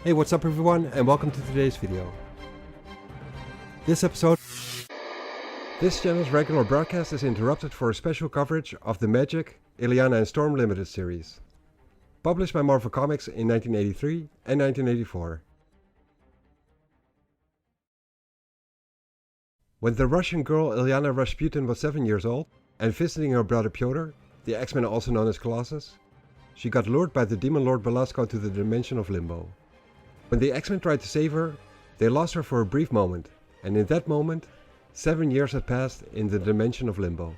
Hey, what's up everyone, and welcome to today's video. This channel's regular broadcast is interrupted for a special coverage of the Magik, Illyana and Storm Limited series, published by Marvel Comics in 1983 and 1984. When the Russian girl Illyana Rasputin was 7 years old and visiting her brother Pyotr, the X-Men also known as Colossus, she got lured by the demon lord Belasco to the dimension of Limbo. When the X-Men tried to save her, they lost her for a brief moment, and in that moment, 7 years had passed in the dimension of Limbo.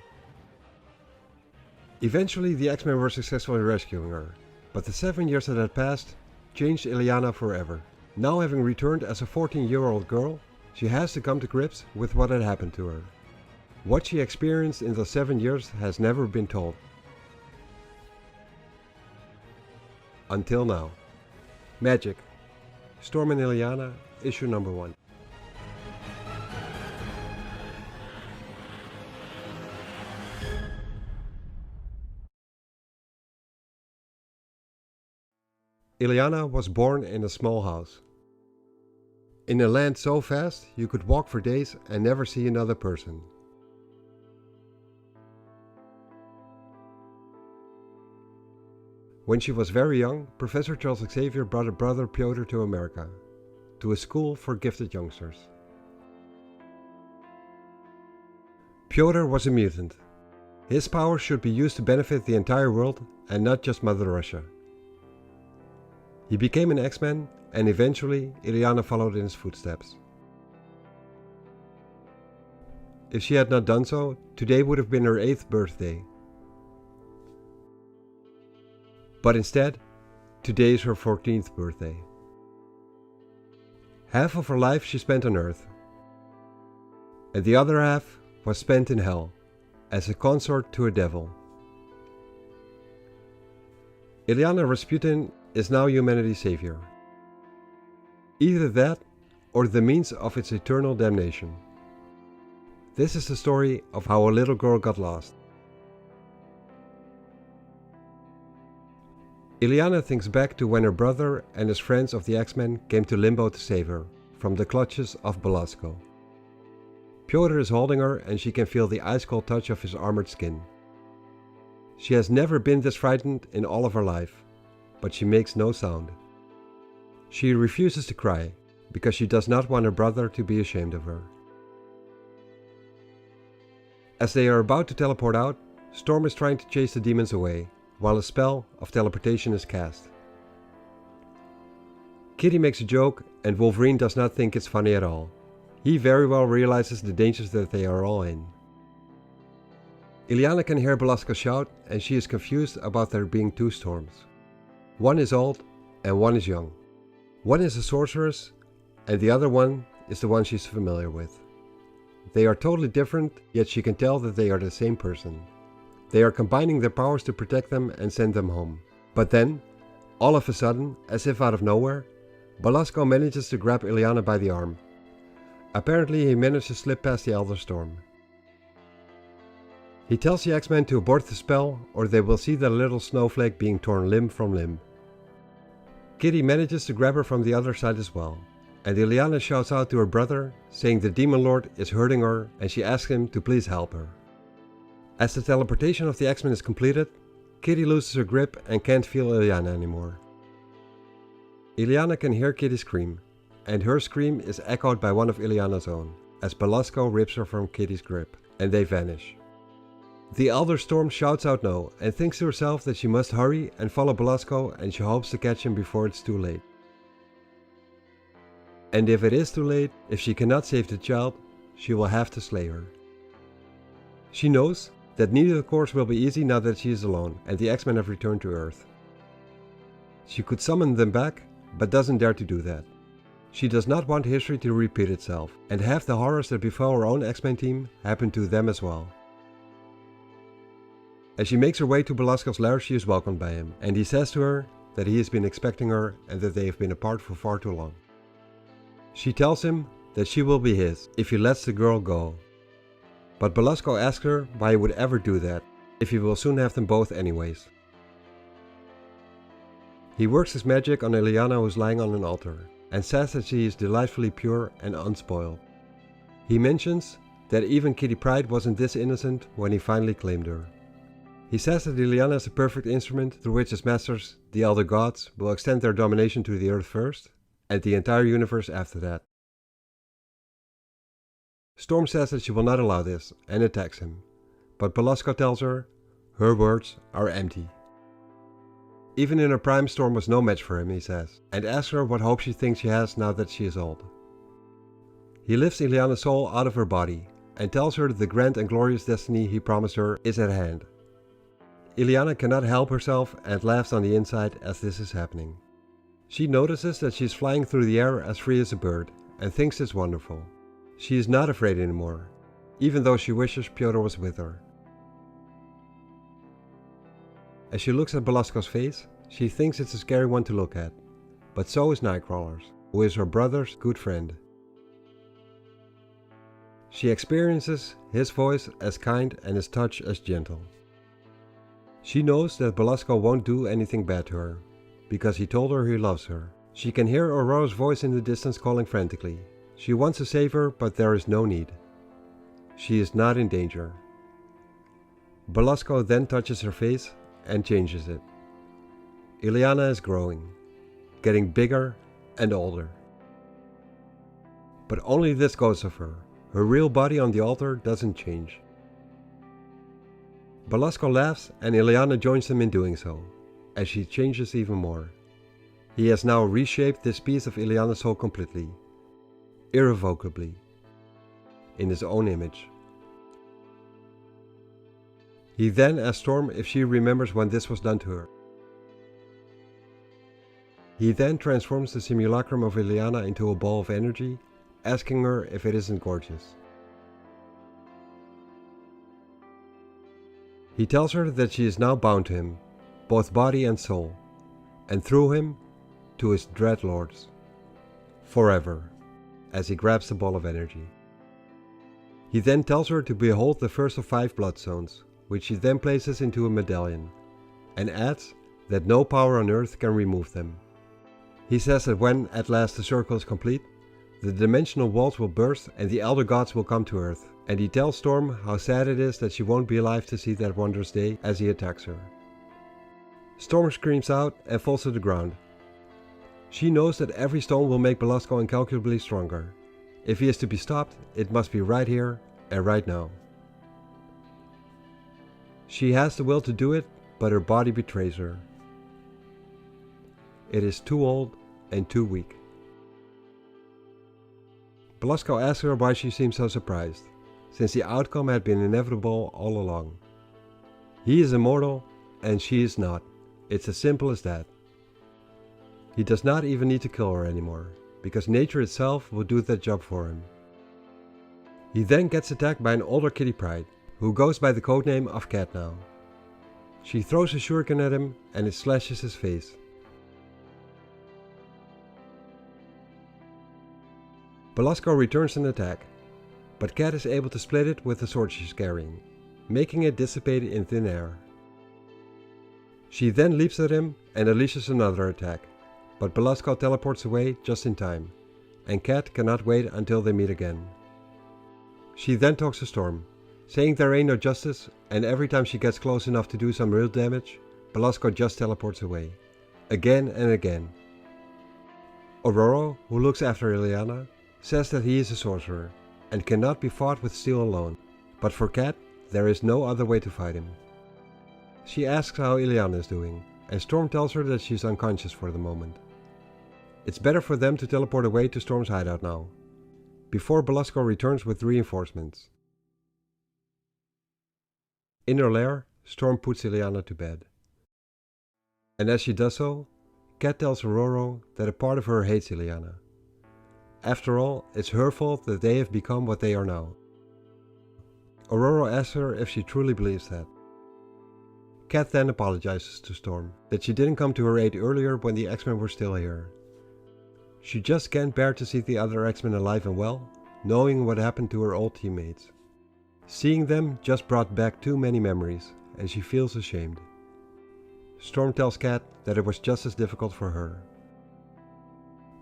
Eventually the X-Men were successful in rescuing her, but the 7 years that had passed changed Illyana forever. Now having returned as a 14-year-old girl, she has to come to grips with what had happened to her. What she experienced in those 7 years has never been told. Until now. Magik, Storm and Illyana, issue number 1. Illyana was born in a small house. In a land so vast you could walk for days and never see another person. When she was very young, Professor Charles Xavier brought her brother Pyotr to America, to a school for gifted youngsters. Pyotr was a mutant. His powers should be used to benefit the entire world and not just Mother Russia. He became an X-Men, and eventually Illyana followed in his footsteps. If she had not done so, today would have been her 8th birthday. But instead, today is her 14th birthday. Half of her life she spent on Earth, and the other half was spent in Hell, as a consort to a devil. Illyana Rasputin is now humanity's savior. Either that, or the means of its eternal damnation. This is the story of how a little girl got lost. Illyana thinks back to when her brother and his friends of the X-Men came to Limbo to save her from the clutches of Belasco. Pyotr is holding her and she can feel the ice-cold touch of his armored skin. She has never been this frightened in all of her life, but she makes no sound. She refuses to cry, because she does not want her brother to be ashamed of her. As they are about to teleport out, Storm is trying to chase the demons away, while a spell of teleportation is cast. Kitty makes a joke and Wolverine does not think it's funny at all. He very well realizes the dangers that they are all in. Illyana can hear Belasco shout and she is confused about there being 2 storms. One is old and one is young. One is a sorceress and the other one is the one she's familiar with. They are totally different, yet she can tell that they are the same person. They are combining their powers to protect them and send them home. But then, all of a sudden, as if out of nowhere, Belasco manages to grab Illyana by the arm. Apparently he managed to slip past the Elder Storm. He tells the X-Men to abort the spell or they will see the little snowflake being torn limb from limb. Kitty manages to grab her from the other side as well, and Illyana shouts out to her brother, saying the Demon Lord is hurting her and she asks him to please help her. As the teleportation of the X-Men is completed, Kitty loses her grip and can't feel Illyana anymore. Illyana can hear Kitty scream, and her scream is echoed by one of Illyana's own, as Belasco rips her from Kitty's grip, and they vanish. The Elder Storm shouts out no, and thinks to herself that she must hurry and follow Belasco, and she hopes to catch him before it's too late. And if it is too late, if she cannot save the child, she will have to slay her. She knows that neither course will be easy now that she is alone and the X-Men have returned to Earth. She could summon them back, but doesn't dare to do that. She does not want history to repeat itself, and half the horrors that befell her own X-Men team happen to them as well. As she makes her way to Belasco's lair, she is welcomed by him, and he says to her that he has been expecting her and that they have been apart for far too long. She tells him that she will be his if he lets the girl go. But Belasco asks her why he would ever do that, if he will soon have them both anyways. He works his magic on Illyana, who is lying on an altar, and says that she is delightfully pure and unspoiled. He mentions that even Kitty Pryde wasn't this innocent when he finally claimed her. He says that Illyana is a perfect instrument through which his masters, the Elder Gods, will extend their domination to the Earth first, and the entire universe after that. Storm says that she will not allow this, and attacks him, but Belasco tells her words are empty. Even in her prime, Storm was no match for him, he says, and asks her what hope she thinks she has now that she is old. He lifts Illyana's soul out of her body, and tells her that the grand and glorious destiny he promised her is at hand. Illyana cannot help herself and laughs on the inside as this is happening. She notices that she is flying through the air as free as a bird, and thinks it's wonderful. She is not afraid anymore, even though she wishes Pyotr was with her. As she looks at Belasco's face, she thinks it's a scary one to look at, but so is Nightcrawler's, who is her brother's good friend. She experiences his voice as kind and his touch as gentle. She knows that Belasco won't do anything bad to her, because he told her he loves her. She can hear Aurora's voice in the distance calling frantically. She wants to save her, but there is no need. She is not in danger. Belasco then touches her face and changes it. Illyana is growing, getting bigger and older. But only this goes of her. Her real body on the altar doesn't change. Belasco laughs and Illyana joins him in doing so, as she changes even more. He has now reshaped this piece of Illyana's soul completely, irrevocably, in his own image. He then asks Storm if she remembers when this was done to her. He then transforms the simulacrum of Illyana into a ball of energy, asking her if it isn't gorgeous. He tells her that she is now bound to him, both body and soul, and through him to his dread lords, forever, as he grabs the ball of energy. He then tells her to behold the first of 5 bloodstones, which she then places into a medallion, and adds that no power on earth can remove them. He says that when at last the circle is complete, the dimensional walls will burst and the Elder Gods will come to Earth, and he tells Storm how sad it is that she won't be alive to see that wondrous day as he attacks her. Storm screams out and falls to the ground. She knows that every stone will make Belasco incalculably stronger. If he is to be stopped, it must be right here and right now. She has the will to do it, but her body betrays her. It is too old and too weak. Belasco asks her why she seems so surprised, since the outcome had been inevitable all along. He is immortal, and she is not. It's as simple as that. He does not even need to kill her anymore, because nature itself will do that job for him. He then gets attacked by an older Kitty Pryde, who goes by the codename of Cat now. She throws a shuriken at him and it slashes his face. Belasco returns an attack, but Cat is able to split it with the sword she's carrying, making it dissipate in thin air. She then leaps at him and unleashes another attack, but Belasco teleports away just in time, and Cat cannot wait until they meet again. She then talks to Storm, saying there ain't no justice, and every time she gets close enough to do some real damage, Belasco just teleports away, again and again. Aurora, who looks after Illyana, says that he is a sorcerer, and cannot be fought with steel alone, but for Cat, there is no other way to fight him. She asks how Illyana is doing, and Storm tells her that she is unconscious for the moment. It's better for them to teleport away to Storm's hideout now, before Belasco returns with reinforcements. In her lair, Storm puts Illyana to bed. And as she does so, Cat tells Aurora that a part of her hates Illyana. After all, it's her fault that they have become what they are now. Aurora asks her if she truly believes that. Cat then apologizes to Storm that she didn't come to her aid earlier when the X-Men were still here. She just can't bear to see the other X-Men alive and well, knowing what happened to her old teammates. Seeing them just brought back too many memories, and she feels ashamed. Storm tells Cat that it was just as difficult for her.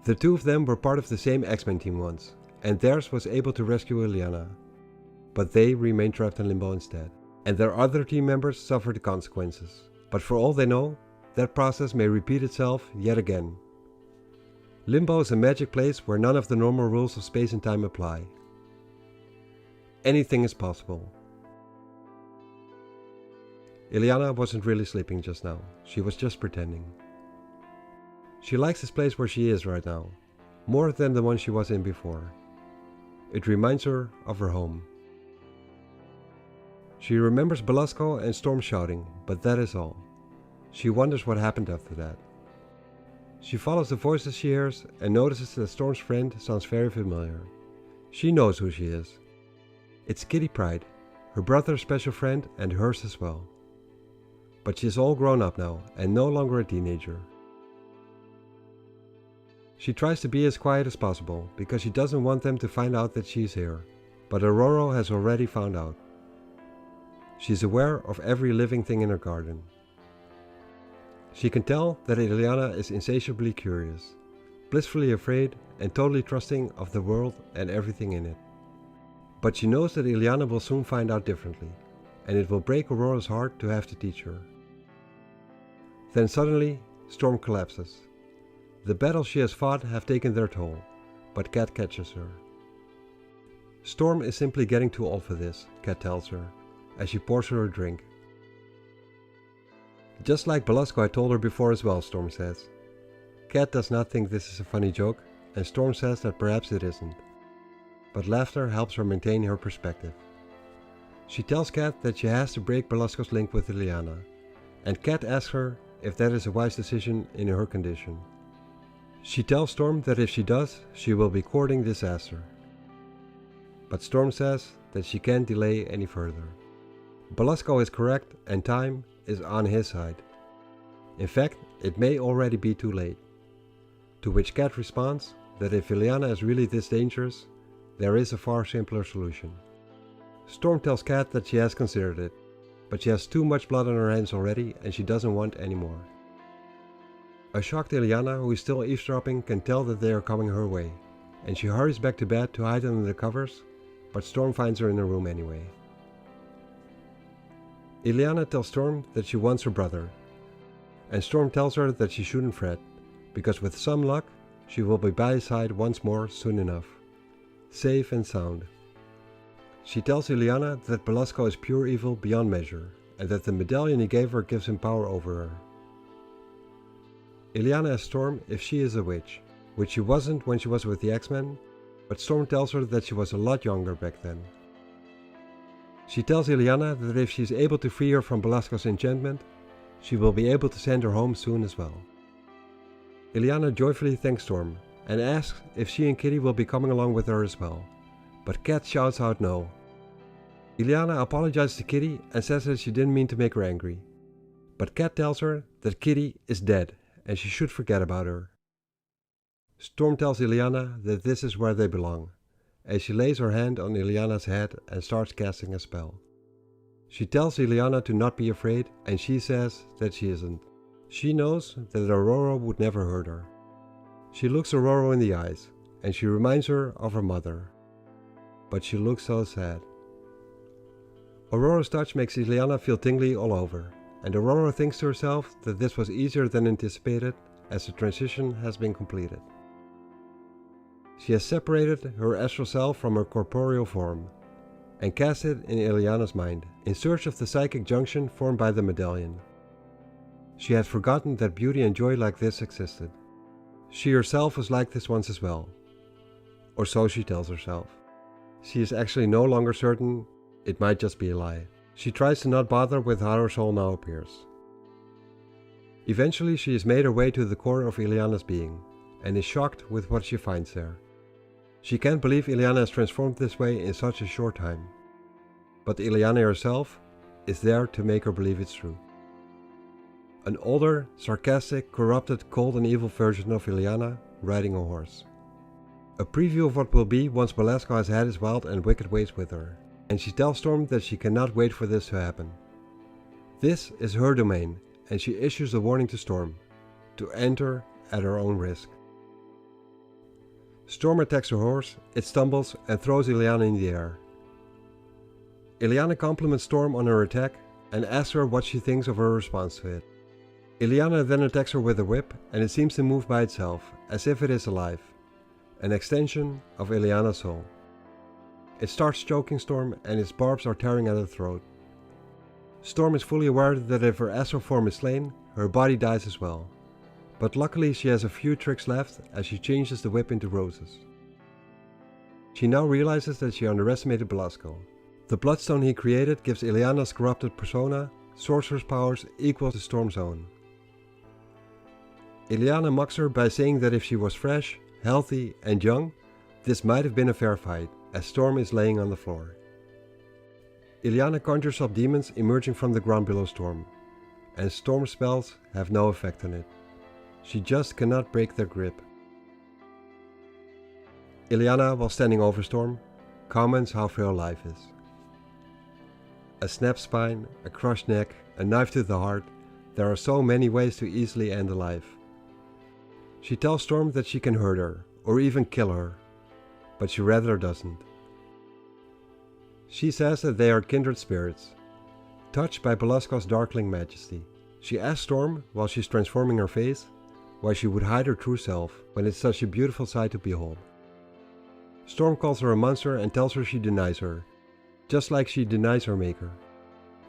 The two of them were part of the same X-Men team once, and theirs was able to rescue Illyana. But they remained trapped in Limbo instead, and their other team members suffered the consequences. But for all they know, that process may repeat itself yet again. Limbo is a magic place where none of the normal rules of space and time apply. Anything is possible. Illyana wasn't really sleeping just now, she was just pretending. She likes this place where she is right now, more than the one she was in before. It reminds her of her home. She remembers Belasco and Storm shouting, but that is all. She wonders what happened after that. She follows the voices she hears and notices that Storm's friend sounds very familiar. She knows who she is. It's Kitty Pryde, her brother's special friend and hers as well. But she is all grown up now and no longer a teenager. She tries to be as quiet as possible because she doesn't want them to find out that she's here, but Aurora has already found out. She's aware of every living thing in her garden. She can tell that Illyana is insatiably curious, blissfully afraid and totally trusting of the world and everything in it. But she knows that Illyana will soon find out differently, and it will break Aurora's heart to have to teach her. Then suddenly, Storm collapses. The battles she has fought have taken their toll, but Cat catches her. Storm is simply getting too old for this, Cat tells her, as she pours her a drink. Just like Belasco had told her before as well, Storm says. Cat does not think this is a funny joke, and Storm says that perhaps it isn't. But laughter helps her maintain her perspective. She tells Cat that she has to break Belasco's link with Illyana, and Cat asks her if that is a wise decision in her condition. She tells Storm that if she does, she will be courting disaster. But Storm says that she can't delay any further. Belasco is correct and time is on his side. In fact, it may already be too late. To which Cat responds that if Illyana is really this dangerous, there is a far simpler solution. Storm tells Cat that she has considered it, but she has too much blood on her hands already and she doesn't want any more. A shocked Illyana, who is still eavesdropping, can tell that they are coming her way, and she hurries back to bed to hide under the covers, but Storm finds her in her room anyway. Illyana tells Storm that she wants her brother, and Storm tells her that she shouldn't fret, because with some luck, she will be by his side once more soon enough, safe and sound. She tells Illyana that Belasco is pure evil beyond measure, and that the medallion he gave her gives him power over her. Illyana asks Storm if she is a witch, which she wasn't when she was with the X-Men, but Storm tells her that she was a lot younger back then. She tells Illyana that if she is able to free her from Belasco's enchantment, she will be able to send her home soon as well. Illyana joyfully thanks Storm and asks if she and Kitty will be coming along with her as well, but Cat shouts out no. Illyana apologizes to Kitty and says that she didn't mean to make her angry, but Cat tells her that Kitty is dead and she should forget about her. Storm tells Illyana that this is where they belong, as she lays her hand on Illyana's head and starts casting a spell. She tells Illyana to not be afraid, and she says that she isn't. She knows that Aurora would never hurt her. She looks Aurora in the eyes, and she reminds her of her mother. But she looks so sad. Aurora's touch makes Illyana feel tingly all over, and Aurora thinks to herself that this was easier than anticipated, as the transition has been completed. She has separated her astral self from her corporeal form, and cast it in Illyana's mind, in search of the psychic junction formed by the medallion. She had forgotten that beauty and joy like this existed. She herself was like this once as well, or so she tells herself. She is actually no longer certain, it might just be a lie. She tries to not bother with how her soul now appears. Eventually she has made her way to the core of Illyana's being, and is shocked with what she finds there. She can't believe Illyana has transformed this way in such a short time. But Illyana herself is there to make her believe it's true. An older, sarcastic, corrupted, cold and evil version of Illyana riding a horse. A preview of what will be once Belasco has had his wild and wicked ways with her, and she tells Storm that she cannot wait for this to happen. This is her domain, and she issues a warning to Storm to enter at her own risk. Storm attacks her horse, it stumbles and throws Illyana in the air. Illyana compliments Storm on her attack and asks her what she thinks of her response to it. Illyana then attacks her with a whip and it seems to move by itself, as if it is alive, an extension of Illyana's soul. It starts choking Storm and its barbs are tearing at her throat. Storm is fully aware that if her astral form is slain, her body dies as well. But luckily she has a few tricks left as she changes the whip into roses. She now realizes that she underestimated Belasco. The bloodstone he created gives Illyana's corrupted persona sorcerer's powers equal to Storm's own. Illyana mocks her by saying that if she was fresh, healthy and young, this might have been a fair fight, as Storm is laying on the floor. Illyana conjures up demons emerging from the ground below Storm, and Storm's spells have no effect on it. She just cannot break their grip. Illyana, while standing over Storm, comments how frail life is. A snapped spine, a crushed neck, a knife to the heart, there are so many ways to easily end a life. She tells Storm that she can hurt her, or even kill her, but she rather doesn't. She says that they are kindred spirits, touched by Belasco's darkling majesty. She asks Storm, while she's transforming her face, why she would hide her true self when it's such a beautiful sight to behold. Storm calls her a monster and tells her she denies her, just like she denies her maker.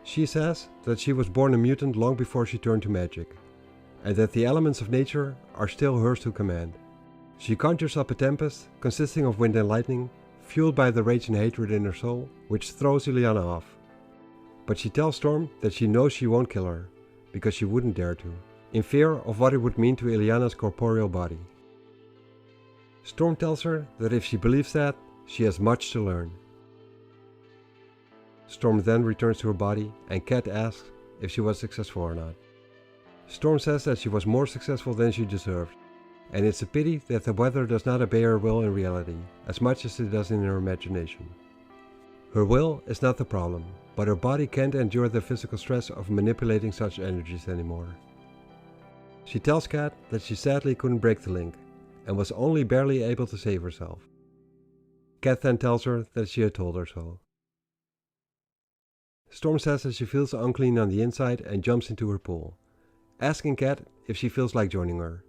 She says that she was born a mutant long before she turned to magic, and that the elements of nature are still hers to command. She conjures up a tempest consisting of wind and lightning, fueled by the rage and hatred in her soul, which throws Illyana off. But she tells Storm that she knows she won't kill her, because she wouldn't dare to, in fear of what it would mean to Illyana's corporeal body. Storm tells her that if she believes that, she has much to learn. Storm then returns to her body and Cat asks if she was successful or not. Storm says that she was more successful than she deserved, and it's a pity that the weather does not obey her will in reality as much as it does in her imagination. Her will is not the problem, but her body can't endure the physical stress of manipulating such energies anymore. She tells Cat that she sadly couldn't break the link and was only barely able to save herself. Cat then tells her that she had told her so. Storm says that she feels unclean on the inside and jumps into her pool, asking Cat if she feels like joining her.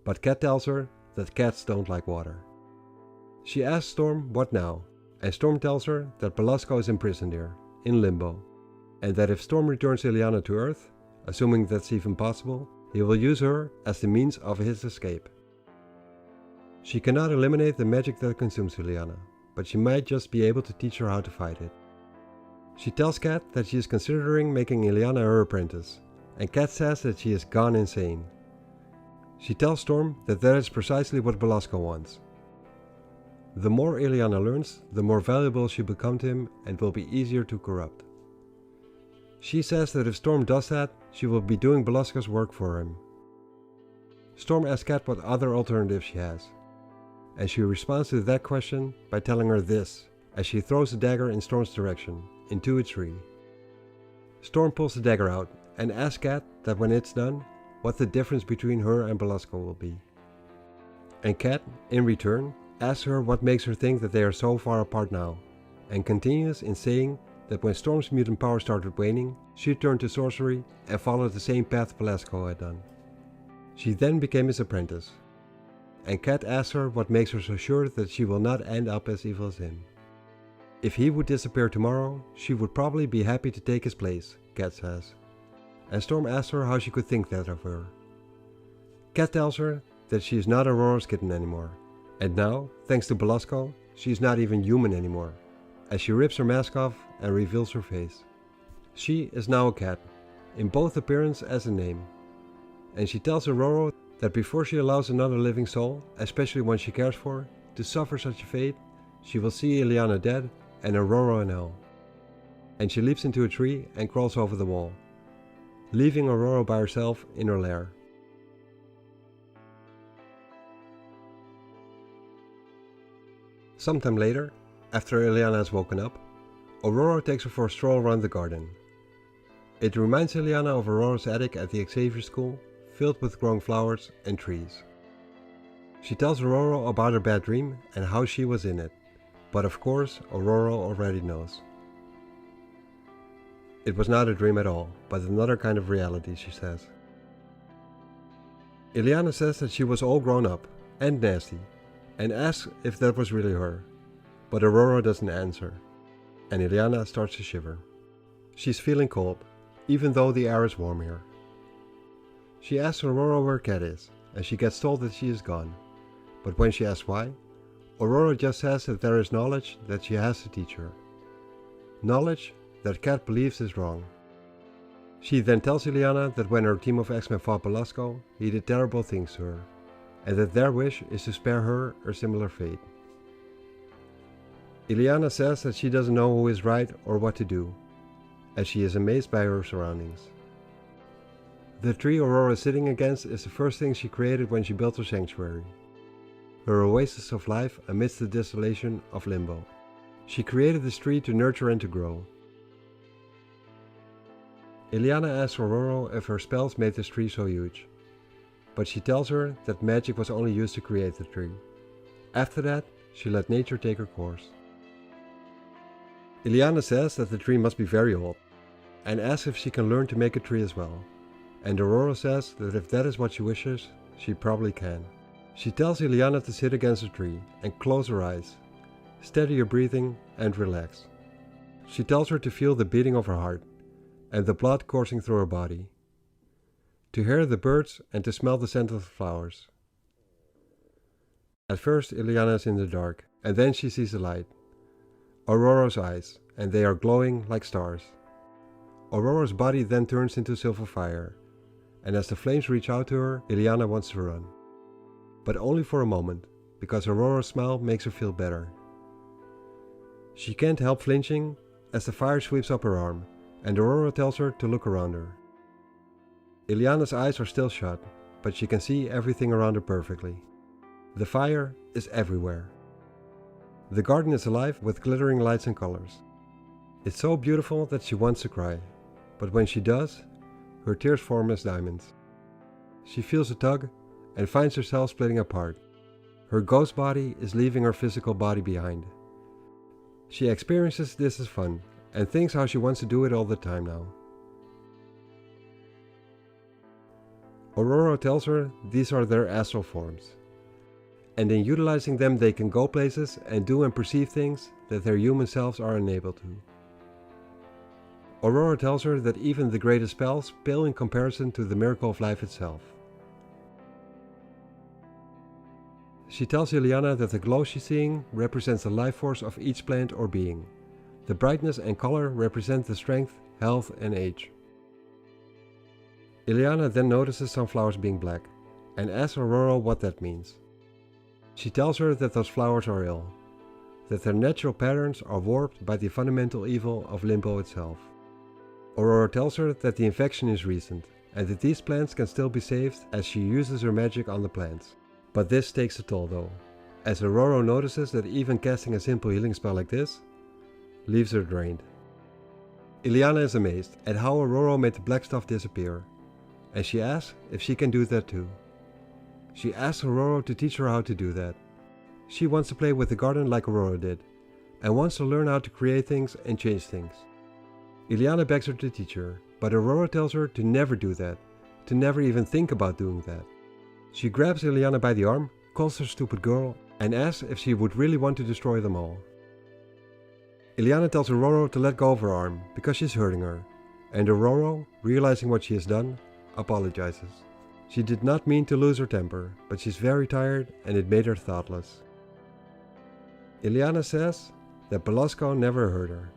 But Cat tells her that cats don't like water. She asks Storm what now, and Storm tells her that Belasco is imprisoned here, in limbo, and that if Storm returns Illyana to Earth, assuming that's even possible, he will use her as the means of his escape. She cannot eliminate the magic that consumes Illyana, but she might just be able to teach her how to fight it. She tells Cat that she is considering making Illyana her apprentice, and Cat says that she is gone insane. She tells Storm that that is precisely what Belasco wants. The more Illyana learns, the more valuable she will become to him and will be easier to corrupt. She says that if Storm does that, she will be doing Belasco's work for him. Storm asks Cat what other alternatives she has, and she responds to that question by telling her this, as she throws a dagger in Storm's direction, into a tree. Storm pulls the dagger out and asks Cat that when it's done, what the difference between her and Belasco will be. And Cat, in return, asks her what makes her think that they are so far apart now, and continues in saying that when Storm's mutant power started waning, she turned to sorcery and followed the same path Belasco had done. She then became his apprentice, and Cat asks her what makes her so sure that she will not end up as evil as him. If he would disappear tomorrow, she would probably be happy to take his place, Cat says, and Storm asks her how she could think that of her. Cat tells her that she is not Aurora's kitten anymore, and now, thanks to Belasco, she is not even human anymore, as she rips her mask off and reveals her face. She is now a cat, in both appearance as a name, and she tells Aurora that before she allows another living soul, especially one she cares for, to suffer such a fate, she will see Illyana dead and Aurora in hell. And she leaps into a tree and crawls over the wall, leaving Aurora by herself in her lair. Sometime later, after Illyana has woken up, Aurora takes her for a stroll around the garden. It reminds Illyana of Aurora's attic at the Xavier School, filled with growing flowers and trees. She tells Aurora about her bad dream and how she was in it, but of course Aurora already knows. It was not a dream at all, but another kind of reality, she says. Illyana says that she was all grown up and nasty, and asks if that was really her, but Aurora doesn't answer, and Illyana starts to shiver. She's feeling cold, even though the air is warm here. She asks Aurora where Cat is, and she gets told that she is gone, but when she asks why, Aurora just says that there is knowledge that she has to teach her. Knowledge that Cat believes is wrong. She then tells Illyana that when her team of X-Men fought Belasco, he did terrible things to her, and that their wish is to spare her a similar fate. Illyana says that she doesn't know who is right or what to do, as she is amazed by her surroundings. The tree Aurora is sitting against is the first thing she created when she built her sanctuary, her oasis of life amidst the desolation of Limbo. She created this tree to nurture and to grow. Illyana asks Aurora if her spells made this tree so huge, but she tells her that magic was only used to create the tree. After that, she let nature take her course. Illyana says that the tree must be very old, and asks if she can learn to make a tree as well, and Aurora says that if that is what she wishes, she probably can. She tells Illyana to sit against the tree and close her eyes, steady your breathing and relax. She tells her to feel the beating of her heart, and the blood coursing through her body, to hear the birds and to smell the scent of the flowers. At first Illyana is in the dark, and then she sees the light, Aurora's eyes, and they are glowing like stars. Aurora's body then turns into silver fire, and as the flames reach out to her, Illyana wants to run. But only for a moment, because Aurora's smile makes her feel better. She can't help flinching as the fire sweeps up her arm, and Aurora tells her to look around her. Illyana's eyes are still shut, but she can see everything around her perfectly. The fire is everywhere. The garden is alive with glittering lights and colors. It's so beautiful that she wants to cry, but when she does, her tears form as diamonds. She feels a tug and finds herself splitting apart. Her ghost body is leaving her physical body behind. She experiences this as fun, and thinks how she wants to do it all the time now. Aurora tells her these are their astral forms, and in utilizing them they can go places and do and perceive things that their human selves are unable to. Aurora tells her that even the greatest spells pale in comparison to the miracle of life itself. She tells Illyana that the glow she's seeing represents the life force of each plant or being. The brightness and color represent the strength, health and age. Illyana then notices some flowers being black, and asks Aurora what that means. She tells her that those flowers are ill, that their natural patterns are warped by the fundamental evil of Limbo itself. Aurora tells her that the infection is recent, and that these plants can still be saved as she uses her magic on the plants. But this takes a toll though, as Aurora notices that even casting a simple healing spell like this leaves her drained. Illyana is amazed at how Aurora made the black stuff disappear, and she asks if she can do that too. She asks Aurora to teach her how to do that. She wants to play with the garden like Aurora did, and wants to learn how to create things and change things. Illyana begs her to teach her, but Aurora tells her to never do that, to never even think about doing that. She grabs Illyana by the arm, calls her stupid girl, and asks if she would really want to destroy them all. Illyana tells Aurora to let go of her arm, because she's hurting her, and Aurora, realizing what she has done, apologizes. She did not mean to lose her temper, but she's very tired and it made her thoughtless. Illyana says that Belasco never hurt her,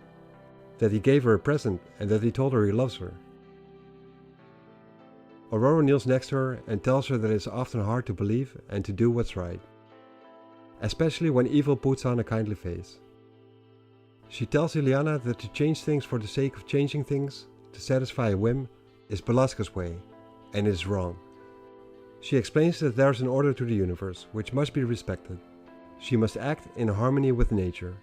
that he gave her a present and that he told her he loves her. Aurora kneels next to her and tells her that it's often hard to believe and to do what's right, especially when evil puts on a kindly face. She tells Illyana that to change things for the sake of changing things, to satisfy a whim, is Belasco's way, and is wrong. She explains that there is an order to the universe, which must be respected. She must act in harmony with nature,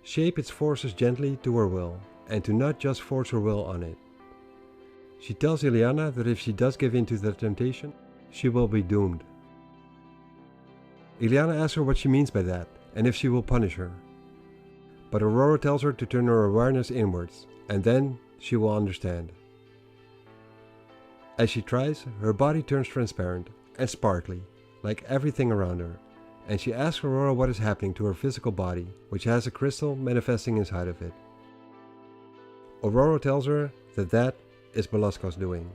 shape its forces gently to her will, and to not just force her will on it. She tells Illyana that if she does give in to the temptation, she will be doomed. Illyana asks her what she means by that, and if she will punish her. But Aurora tells her to turn her awareness inwards, and then she will understand. As she tries, her body turns transparent and sparkly, like everything around her, and she asks Aurora what is happening to her physical body, which has a crystal manifesting inside of it. Aurora tells her that that is Belasco's doing.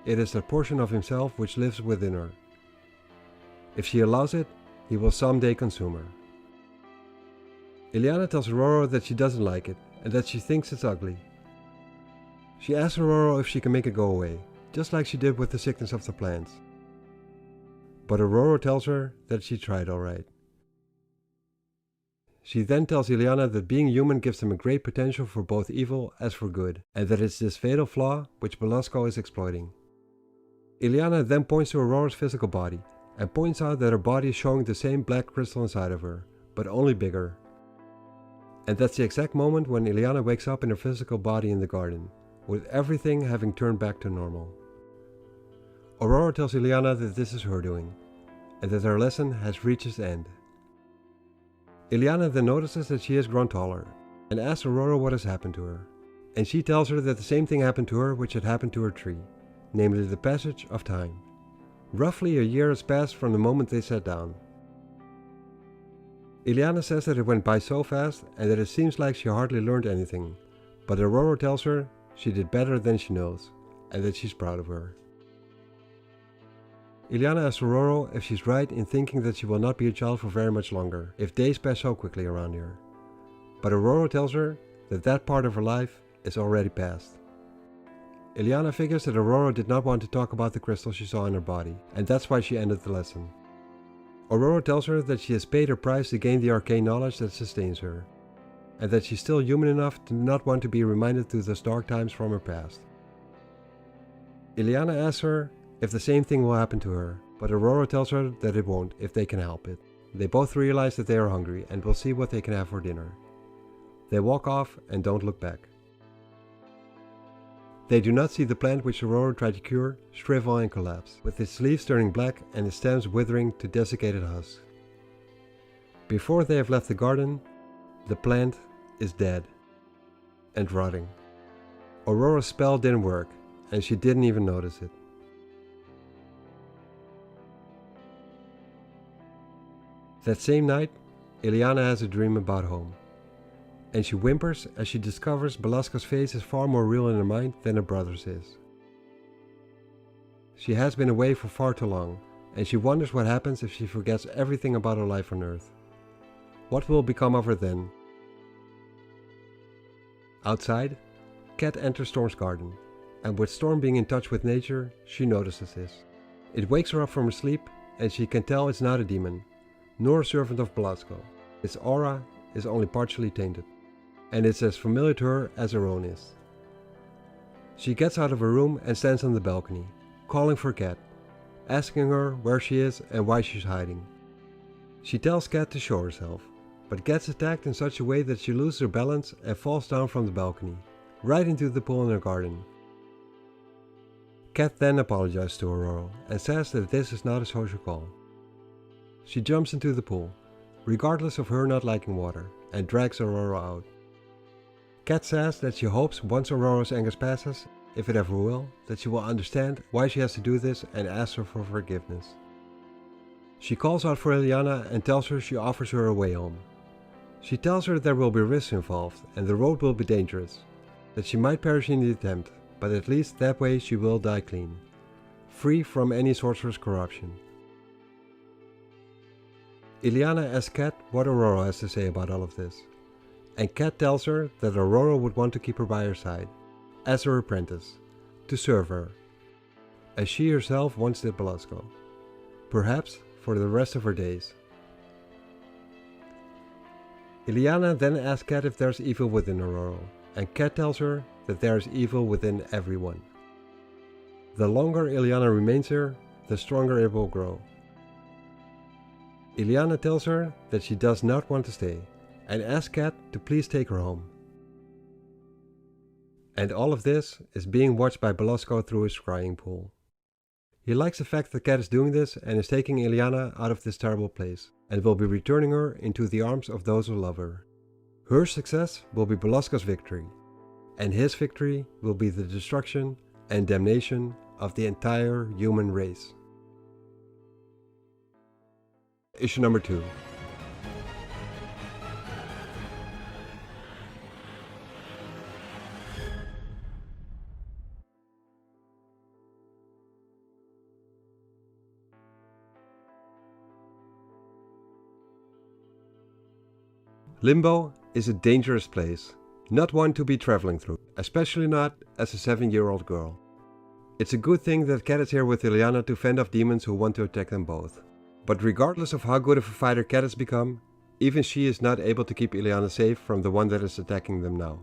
It is that portion of himself which lives within her. If she allows it, he will someday consume her. Illyana tells Aurora that she doesn't like it and that she thinks it's ugly. She asks Aurora if she can make it go away, just like she did with the sickness of the plants. But Aurora tells her that she tried alright. She then tells Illyana that being human gives them a great potential for both evil as for good, and that it's this fatal flaw which Belasco is exploiting. Illyana then points to Aurora's physical body, and points out that her body is showing the same black crystal inside of her, but only bigger. And that's the exact moment when Illyana wakes up in her physical body in the garden, with everything having turned back to normal. Aurora tells Illyana that this is her doing, and that her lesson has reached its end. Illyana then notices that she has grown taller, and asks Aurora what has happened to her, and she tells her that the same thing happened to her which had happened to her tree, namely the passage of time. Roughly a year has passed from the moment they sat down. Illyana says that it went by so fast and that it seems like she hardly learned anything, but Aurora tells her she did better than she knows, and that she's proud of her. Illyana asks Aurora if she's right in thinking that she will not be a child for very much longer, if days pass so quickly around here. But Aurora tells her that that part of her life is already past. Illyana figures that Aurora did not want to talk about the crystal she saw in her body, and that's why she ended the lesson. Aurora tells her that she has paid her price to gain the arcane knowledge that sustains her, and that she's still human enough to not want to be reminded to those dark times from her past. Illyana asks her if the same thing will happen to her, but Aurora tells her that it won't if they can help it. They both realize that they are hungry and will see what they can have for dinner. They walk off and don't look back. They do not see the plant which Aurora tried to cure shrivel and collapse, with its leaves turning black and its stems withering to desiccated husks. Before they have left the garden, the plant is dead and rotting. Aurora's spell didn't work, and she didn't even notice it. That same night, Illyana has a dream about home, and she whimpers as she discovers Belasco's face is far more real in her mind than her brother's is. She has been away for far too long, and she wonders what happens if she forgets everything about her life on Earth. What will become of her then? Outside, Cat enters Storm's garden, and with Storm being in touch with nature, she notices this. It wakes her up from her sleep, and she can tell it's not a demon, nor a servant of Belasco. Its aura is only partially tainted, and it's as familiar to her as her own is. She gets out of her room and stands on the balcony, calling for Cat, asking her where she is and why she's hiding. She tells Cat to show herself, but gets attacked in such a way that she loses her balance and falls down from the balcony, right into the pool in her garden. Cat then apologizes to Aurora and says that this is not a social call. She jumps into the pool, regardless of her not liking water, and drags Aurora out. Cat says that she hopes once Aurora's anger passes, if it ever will, that she will understand why she has to do this and asks her for forgiveness. She calls out for Illyana and tells her she offers her a way home. She tells her there will be risks involved and the road will be dangerous, that she might perish in the attempt, but at least that way she will die clean, free from any sorcerer's corruption. Illyana asks Cat what Aurora has to say about all of this, and Cat tells her that Aurora would want to keep her by her side, as her apprentice, to serve her, as she herself once did Belasco, perhaps for the rest of her days. Illyana then asks Cat if there's evil within Aurora, and Cat tells her that there is evil within everyone. The longer Illyana remains here, the stronger it will grow. Illyana tells her that she does not want to stay, and asks Cat to please take her home. And all of this is being watched by Belasco through his crying pool. He likes the fact that Cat is doing this and is taking Illyana out of this terrible place, and will be returning her into the arms of those who love her. Her success will be Belasco's victory, and his victory will be the destruction and damnation of the entire human race. Issue number 2. Limbo is a dangerous place, not one to be traveling through, especially not as a 7-year-old girl. It's a good thing that Cat is here with Illyana to fend off demons who want to attack them both. But regardless of how good of a fighter Cat has become, even she is not able to keep Illyana safe from the one that is attacking them now.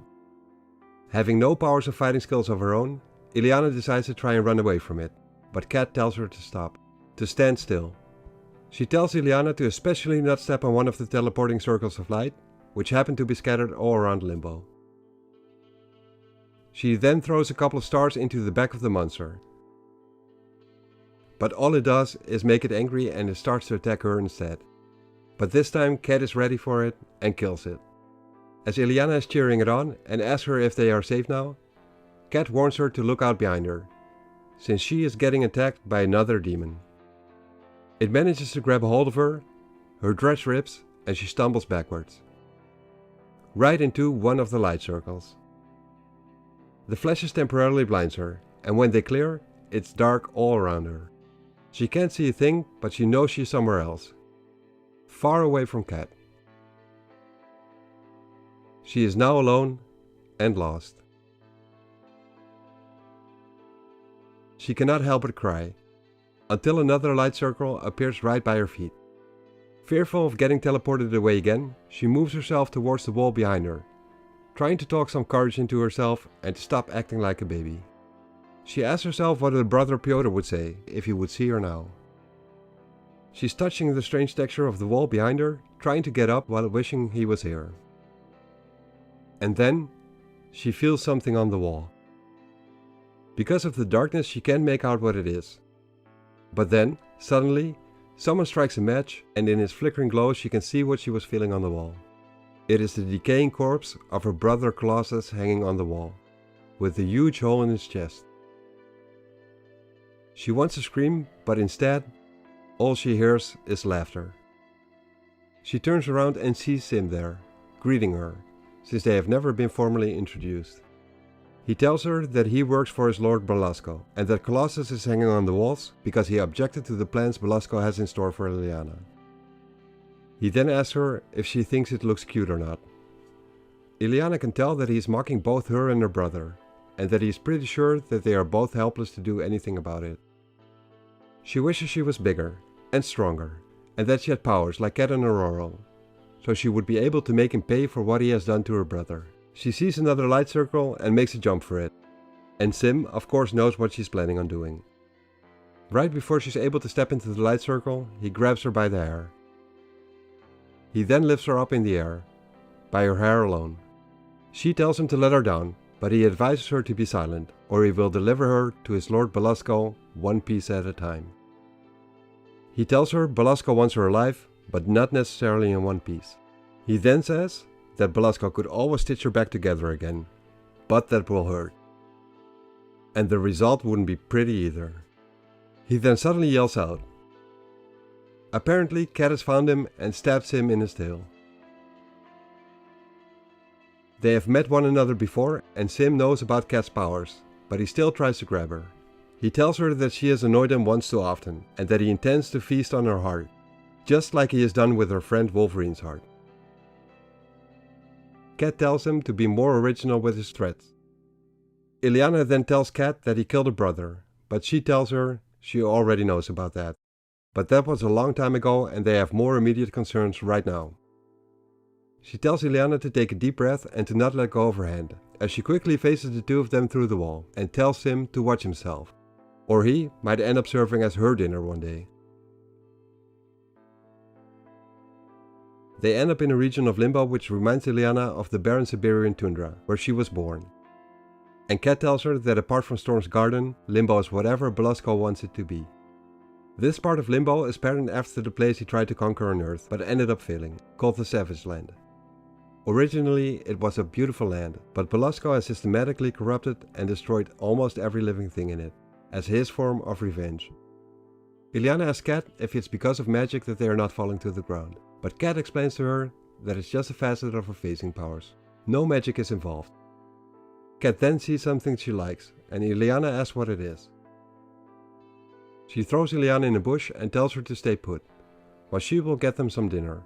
Having no powers or fighting skills of her own, Illyana decides to try and run away from it, but Cat tells her to stop, to stand still. She tells Illyana to especially not step on one of the teleporting circles of light, which happen to be scattered all around Limbo. She then throws a couple of stars into the back of the monster. But all it does is make it angry and it starts to attack her instead. But this time Cat is ready for it and kills it. As Illyana is cheering it on and asks her if they are safe now, Cat warns her to look out behind her, since she is getting attacked by another demon. It manages to grab a hold of her, her dress rips and she stumbles backwards, right into one of the light circles. The flashes temporarily blinds her, and when they clear, it's dark all around her. She can't see a thing, but she knows she's somewhere else, far away from Cat. She is now alone and lost. She cannot help but cry, until another light circle appears right by her feet. Fearful of getting teleported away again, she moves herself towards the wall behind her, trying to talk some courage into herself and to stop acting like a baby. She asks herself what her brother Piotr would say if he would see her now. She's touching the strange texture of the wall behind her, trying to get up while wishing he was here. And then, she feels something on the wall. Because of the darkness, she can't make out what it is. But then, suddenly, someone strikes a match, and in its flickering glow she can see what she was feeling on the wall. It is the decaying corpse of her brother Colossus hanging on the wall, with a huge hole in his chest. She wants to scream, but instead, all she hears is laughter. She turns around and sees Sim there, greeting her, since they have never been formally introduced. He tells her that he works for his lord Belasco, and that Colossus is hanging on the walls because he objected to the plans Belasco has in store for Illyana. He then asks her if she thinks it looks cute or not. Illyana can tell that he is mocking both her and her brother, and that he is pretty sure that they are both helpless to do anything about it. She wishes she was bigger and stronger, and that she had powers like Cat and Aurora, so she would be able to make him pay for what he has done to her brother. She sees another light circle and makes a jump for it, and Sim of course knows what she's planning on doing. Right before she's able to step into the light circle, he grabs her by the hair. He then lifts her up in the air, by her hair alone. She tells him to let her down, but he advises her to be silent, or he will deliver her to his lord Belasco one piece at a time. He tells her Belasco wants her alive, but not necessarily in one piece. He then says that Belasco could always stitch her back together again, but that will hurt. And the result wouldn't be pretty either. He then suddenly yells out. Apparently Cat has found him and stabs him in his tail. They have met one another before and Sim knows about Cat's powers, but he still tries to grab her. He tells her that she has annoyed him once too often and that he intends to feast on her heart, just like he has done with her friend Wolverine's heart. Cat tells him to be more original with his threats. Illyana then tells Cat that he killed her brother, but she tells her she already knows about that. But that was a long time ago and they have more immediate concerns right now. She tells Illyana to take a deep breath and to not let go of her hand, as she quickly faces the two of them through the wall and tells him to watch himself, or he might end up serving as her dinner one day. They end up in a region of Limbo which reminds Illyana of the barren Siberian tundra, where she was born. And Cat tells her that apart from Storm's garden, Limbo is whatever Belasco wants it to be. This part of Limbo is patterned after the place he tried to conquer on Earth, but ended up failing, called the Savage Land. Originally, it was a beautiful land, but Belasco has systematically corrupted and destroyed almost every living thing in it, as his form of revenge. Illyana asks Cat if it's because of magic that they are not falling to the ground, but Cat explains to her that it's just a facet of her phasing powers. No magic is involved. Cat then sees something she likes, and Illyana asks what it is. She throws Illyana in a bush and tells her to stay put, while she will get them some dinner,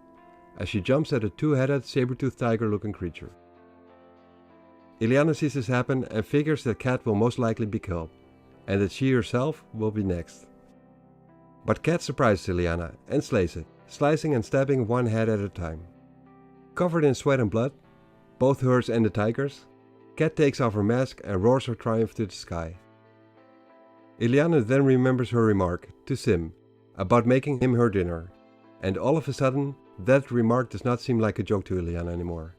as she jumps at a two-headed saber-toothed tiger-looking creature. Illyana sees this happen and figures that Cat will most likely be killed, and that she herself will be next. But Cat surprises Illyana and slays it, slicing and stabbing one head at a time. Covered in sweat and blood, both hers and the tiger's, Cat takes off her mask and roars her triumph to the sky. Illyana then remembers her remark to Sim about making him her dinner, and all of a sudden that remark does not seem like a joke to Illyana anymore.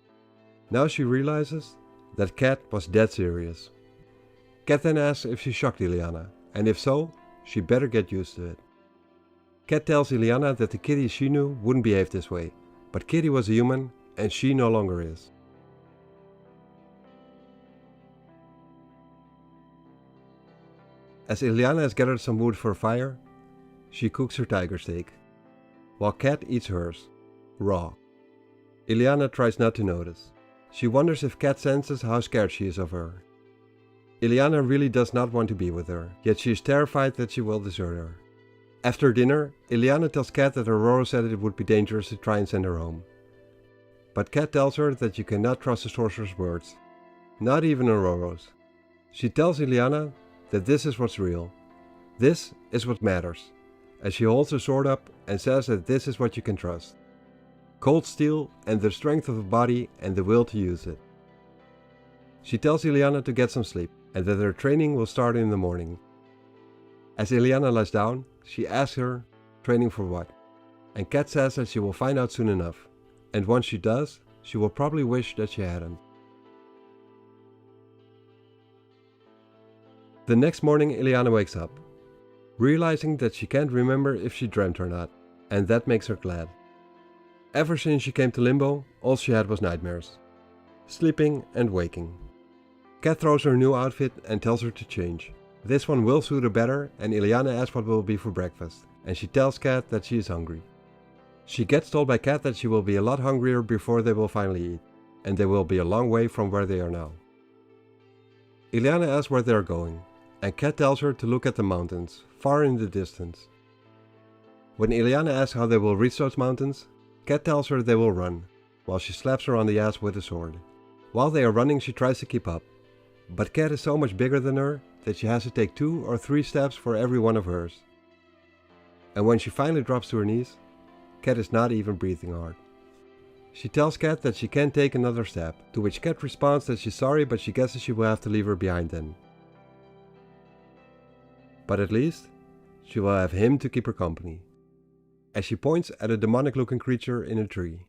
Now she realizes that Cat was dead serious. Cat then asks if she shocked Illyana, and if so, she better get used to it. Cat tells Illyana that the kitty she knew wouldn't behave this way, but Kitty was a human and she no longer is. As Illyana has gathered some wood for a fire, she cooks her tiger steak, while Cat eats hers, raw. Illyana tries not to notice. She wonders if Cat senses how scared she is of her. Illyana really does not want to be with her, yet she is terrified that she will desert her. After dinner, Illyana tells Cat that Aurora said it would be dangerous to try and send her home. But Cat tells her that you cannot trust a sorcerer's words, not even Aurora's. She tells Illyana that this is what's real. This is what matters, as she holds her sword up and says that this is what you can trust. Cold steel and the strength of a body and the will to use it. She tells Illyana to get some sleep and that her training will start in the morning. As Illyana lies down, she asks her, training for what? And Cat says that she will find out soon enough, and once she does, she will probably wish that she hadn't. The next morning Illyana wakes up, realizing that she can't remember if she dreamt or not, and that makes her glad. Ever since she came to Limbo, all she had was nightmares. Sleeping and waking. Cat throws her a new outfit and tells her to change. This one will suit her better, and Illyana asks what will be for breakfast, and she tells Cat that she is hungry. She gets told by Cat that she will be a lot hungrier before they will finally eat, and they will be a long way from where they are now. Illyana asks where they are going, and Cat tells her to look at the mountains, far in the distance. When Illyana asks how they will reach those mountains, Cat tells her they will run, while she slaps her on the ass with a sword. While they are running, she tries to keep up, but Cat is so much bigger than her that she has to take 2 or 3 steps for every one of hers. And when she finally drops to her knees, Cat is not even breathing hard. She tells Cat that she can't take another step, to which Cat responds that she's sorry, but she guesses she will have to leave her behind then. But at least, she will have him to keep her company, as she points at a demonic-looking creature in a tree.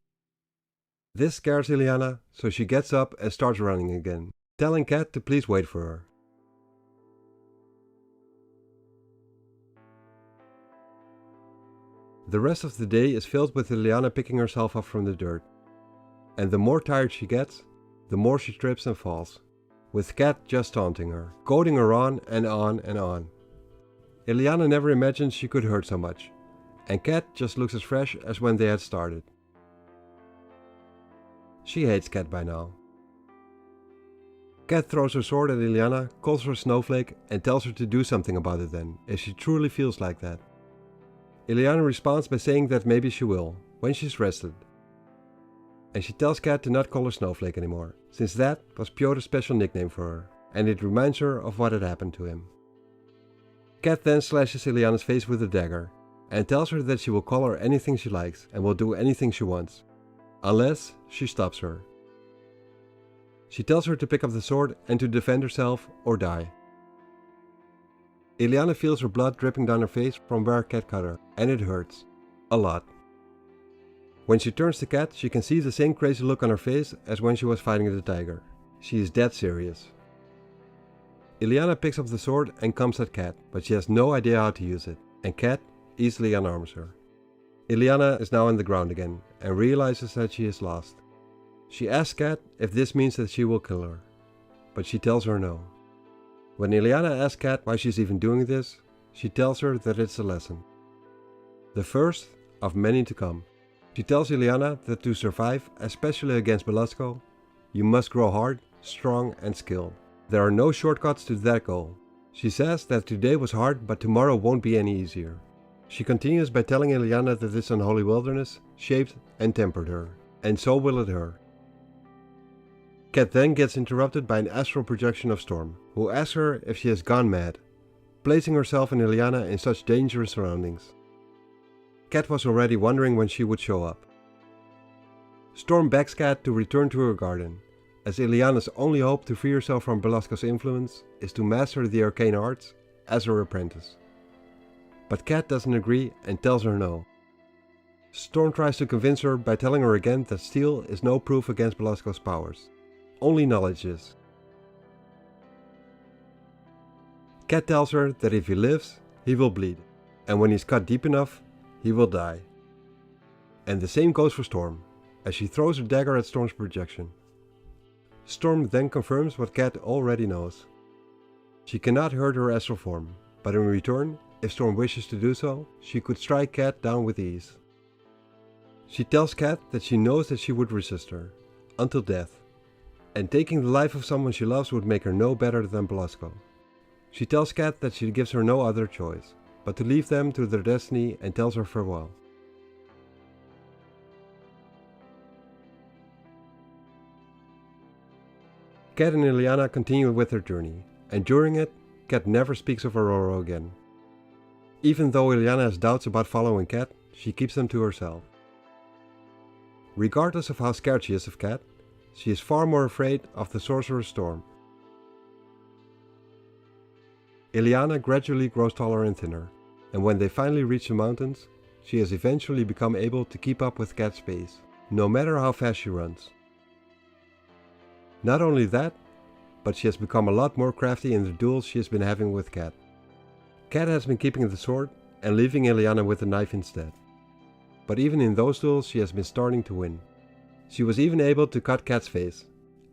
This scares Illyana, so she gets up and starts running again, telling Cat to please wait for her. The rest of the day is filled with Illyana picking herself up from the dirt, and the more tired she gets, the more she trips and falls, with Cat just taunting her, goading her on and on and on. Illyana never imagined she could hurt so much, and Cat just looks as fresh as when they had started. She hates Cat by now. Cat throws her sword at Illyana, calls her a snowflake, and tells her to do something about it then, if she truly feels like that. Illyana responds by saying that maybe she will, when she's rested. And she tells Cat to not call her Snowflake anymore, since that was Piotr's special nickname for her, and it reminds her of what had happened to him. Cat then slashes Illyana's face with a dagger, and tells her that she will call her anything she likes and will do anything she wants, unless she stops her. She tells her to pick up the sword and to defend herself or die. Illyana feels her blood dripping down her face from where Cat cut her, and it hurts. A lot. When she turns to Cat, she can see the same crazy look on her face as when she was fighting the tiger. She is dead serious. Illyana picks up the sword and comes at Cat, but she has no idea how to use it, and Cat easily unarms her. Illyana is now on the ground again and realizes that she is lost. She asks Cat if this means that she will kill her, but she tells her no. When Illyana asks Cat why she's even doing this, she tells her that it's a lesson. The first of many to come. She tells Illyana that to survive, especially against Belasco, you must grow hard, strong and skilled. There are no shortcuts to that goal. She says that today was hard, but tomorrow won't be any easier. She continues by telling Illyana that this unholy wilderness shaped and tempered her, and so will it her. Cat then gets interrupted by an astral projection of Storm, who asks her if she has gone mad, placing herself and Illyana in such dangerous surroundings. Cat was already wondering when she would show up. Storm begs Cat to return to her garden, as Illyana's only hope to free herself from Belasco's influence is to master the arcane arts as her apprentice. But Cat doesn't agree and tells her no. Storm tries to convince her by telling her again that steel is no proof against Belasco's powers. Only knowledge is. Cat tells her that if he lives, he will bleed, and when he's cut deep enough, he will die. And the same goes for Storm, as she throws her dagger at Storm's projection. Storm then confirms what Cat already knows. She cannot hurt her astral form, but in return, if Storm wishes to do so, she could strike Cat down with ease. She tells Cat that she knows that she would resist her, until death, and taking the life of someone she loves would make her no better than Belasco. She tells Cat that she gives her no other choice, but to leave them to their destiny and tells her farewell. Cat and Illyana continue with their journey, and during it, Cat never speaks of Aurora again. Even though Illyana has doubts about following Cat, she keeps them to herself. Regardless of how scared she is of Cat, she is far more afraid of the sorcerer's Storm. Illyana gradually grows taller and thinner, and when they finally reach the mountains, she has eventually become able to keep up with Cat's pace, no matter how fast she runs. Not only that, but she has become a lot more crafty in the duels she has been having with Cat. Cat has been keeping the sword and leaving Illyana with the knife instead. But even in those duels she has been starting to win. She was even able to cut Cat's face,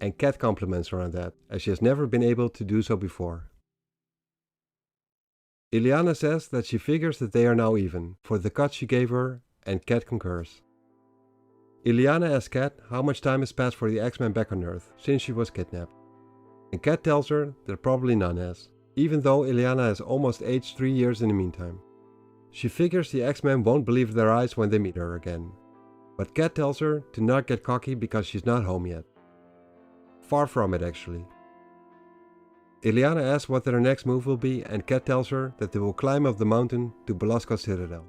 and Cat compliments her on that, as she has never been able to do so before. Illyana says that she figures that they are now even, for the cut she gave her, and Cat concurs. Illyana asks Cat how much time has passed for the X-Men back on Earth since she was kidnapped, and Cat tells her that probably none has, even though Illyana has almost aged 3 years in the meantime. She figures the X-Men won't believe their eyes when they meet her again, but Cat tells her to not get cocky because she's not home yet. Far from it actually. Illyana asks what their next move will be, and Cat tells her that they will climb up the mountain to Belasco's citadel.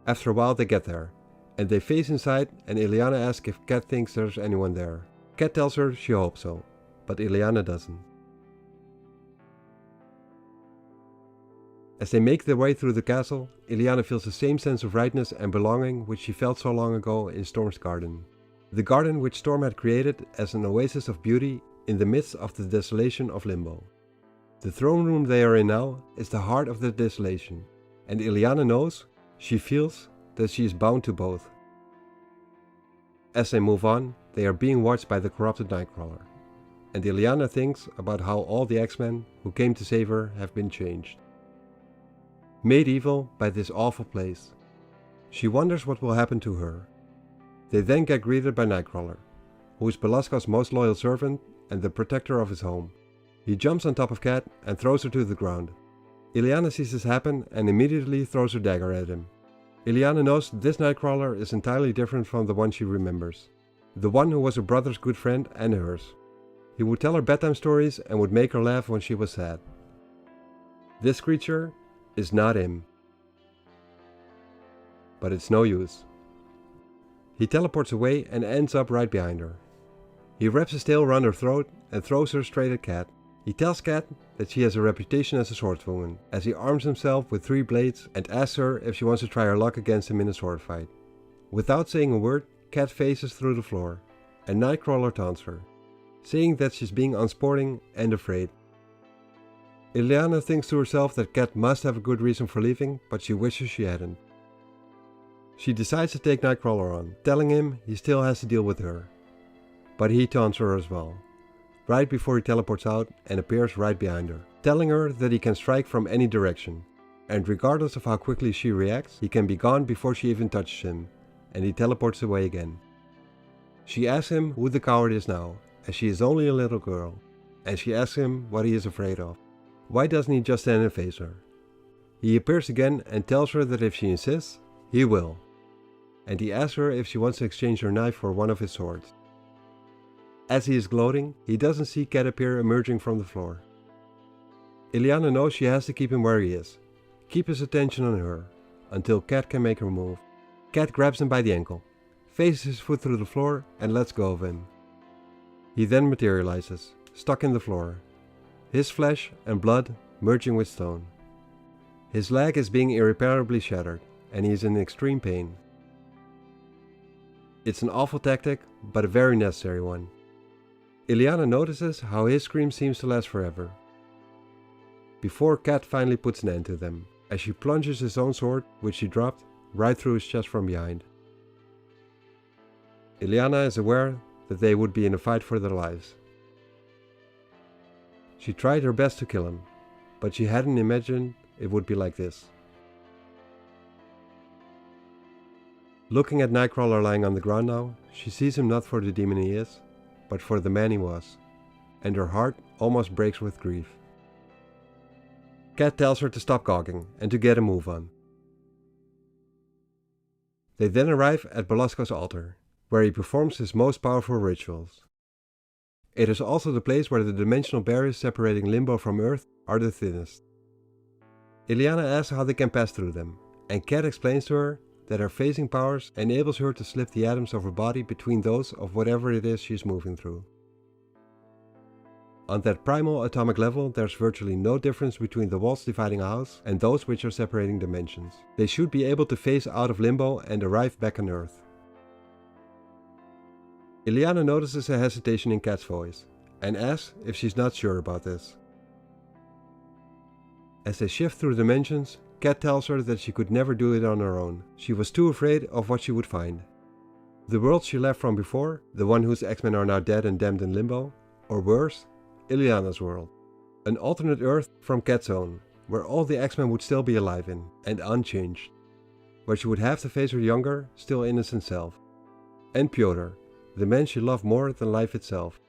After a while they get there, and they face inside, and Illyana asks if Cat thinks there's anyone there. Cat tells her she hopes so, but Illyana doesn't. As they make their way through the castle, Illyana feels the same sense of rightness and belonging which she felt so long ago in Storm's garden. The garden which Storm had created as an oasis of beauty in the midst of the desolation of Limbo. The throne room they are in now is the heart of the desolation, and Illyana knows, she feels, that she is bound to both. As they move on, they are being watched by the corrupted Nightcrawler, and Illyana thinks about how all the X-Men who came to save her have been changed. Made evil by this awful place. She wonders what will happen to her. They then get greeted by Nightcrawler, who is Belasco's most loyal servant and the protector of his home. He jumps on top of Cat and throws her to the ground. Illyana sees this happen and immediately throws her dagger at him. Illyana knows this Nightcrawler is entirely different from the one she remembers. The one who was her brother's good friend and hers. He would tell her bedtime stories and would make her laugh when she was sad. This creature is not him. But it's no use. He teleports away and ends up right behind her. He wraps his tail around her throat and throws her straight at Cat. He tells Cat that she has a reputation as a swordswoman, as he arms himself with 3 blades and asks her if she wants to try her luck against him in a sword fight. Without saying a word, Cat faces through the floor, and Nightcrawler taunts her, saying that she's being unsporting and afraid. Illyana thinks to herself that Cat must have a good reason for leaving, but she wishes she hadn't. She decides to take Nightcrawler on, telling him he still has to deal with her. But he taunts her as well, right before he teleports out and appears right behind her, telling her that he can strike from any direction, and regardless of how quickly she reacts, he can be gone before she even touches him, and he teleports away again. She asks him who the coward is now, as she is only a little girl, and she asks him what he is afraid of. Why doesn't he just stand and face her? He appears again and tells her that if she insists, he will. And he asks her if she wants to exchange her knife for one of his swords. As he is gloating, he doesn't see Cat appear emerging from the floor. Illyana knows she has to keep him where he is, keep his attention on her, until Cat can make her move. Cat grabs him by the ankle, faces his foot through the floor and lets go of him. He then materializes, stuck in the floor, his flesh and blood merging with stone. His leg is being irreparably shattered, and he is in extreme pain. It's an awful tactic, but a very necessary one. Illyana notices how his scream seems to last forever, before Cat finally puts an end to them, as she plunges his own sword, which she dropped, right through his chest from behind. Illyana is aware that they would be in a fight for their lives. She tried her best to kill him, but she hadn't imagined it would be like this. Looking at Nightcrawler lying on the ground now, she sees him not for the demon he is, but for the man he was, and her heart almost breaks with grief. Cat tells her to stop gawking and to get a move on. They then arrive at Belasco's altar, where he performs his most powerful rituals. It is also the place where the dimensional barriers separating Limbo from Earth are the thinnest. Illyana asks how they can pass through them, and Cat explains to her that her phasing powers enables her to slip the atoms of her body between those of whatever it is she is moving through. On that primal atomic level, there's virtually no difference between the walls dividing a house and those which are separating dimensions. They should be able to phase out of Limbo and arrive back on Earth. Illyana notices a hesitation in Cat's voice, and asks if she's not sure about this. As they shift through dimensions, Cat tells her that she could never do it on her own. She was too afraid of what she would find. The world she left from before, the one whose X-Men are now dead and damned in Limbo, or worse, Illyana's world. An alternate Earth from Cat's own, where all the X-Men would still be alive in, and unchanged. Where she would have to face her younger, still innocent self. And Piotr, the man she loved more than life itself.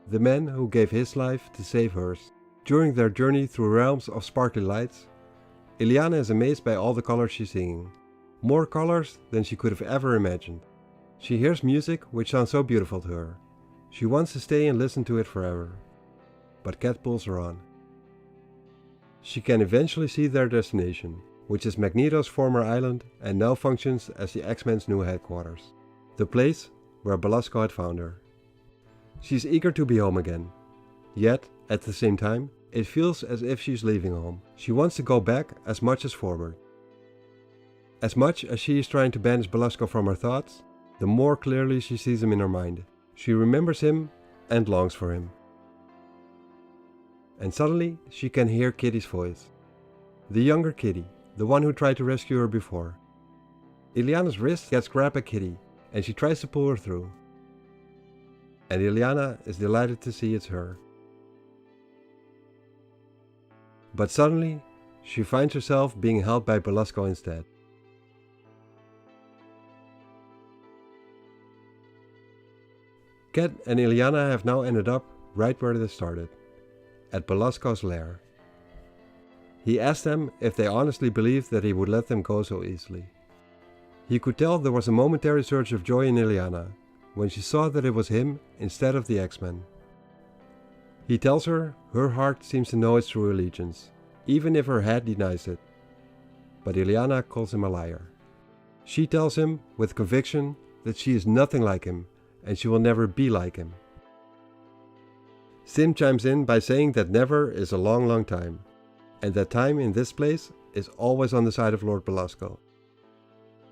The man who gave his life to save hers. During their journey through realms of sparkly lights, Illyana is amazed by all the colors she's seeing. More colors than she could have ever imagined. She hears music which sounds so beautiful to her. She wants to stay and listen to it forever. But Cat pulls her on. She can eventually see their destination, which is Magneto's former island and now functions as the X-Men's new headquarters. The place where Belasco had found her. She's eager to be home again. Yet, at the same time, it feels as if she's leaving home. She wants to go back as much as forward. As much as she is trying to banish Belasco from her thoughts, the more clearly she sees him in her mind. She remembers him and longs for him. And suddenly, she can hear Kitty's voice. The younger Kitty, the one who tried to rescue her before. Illyana's wrist gets grabbed at Kitty, and she tries to pull her through. And Illyana is delighted to see it's her. But suddenly, she finds herself being held by Belasco instead. Cat and Illyana have now ended up right where they started, at Belasco's lair. He asked them if they honestly believed that he would let them go so easily. He could tell there was a momentary surge of joy in Illyana when she saw that it was him instead of the X-Men. He tells her her heart seems to know its true allegiance, even if her head denies it. But Illyana calls him a liar. She tells him with conviction that she is nothing like him and she will never be like him. Sim chimes in by saying that never is a long, long time, and that time in this place is always on the side of Lord Belasco.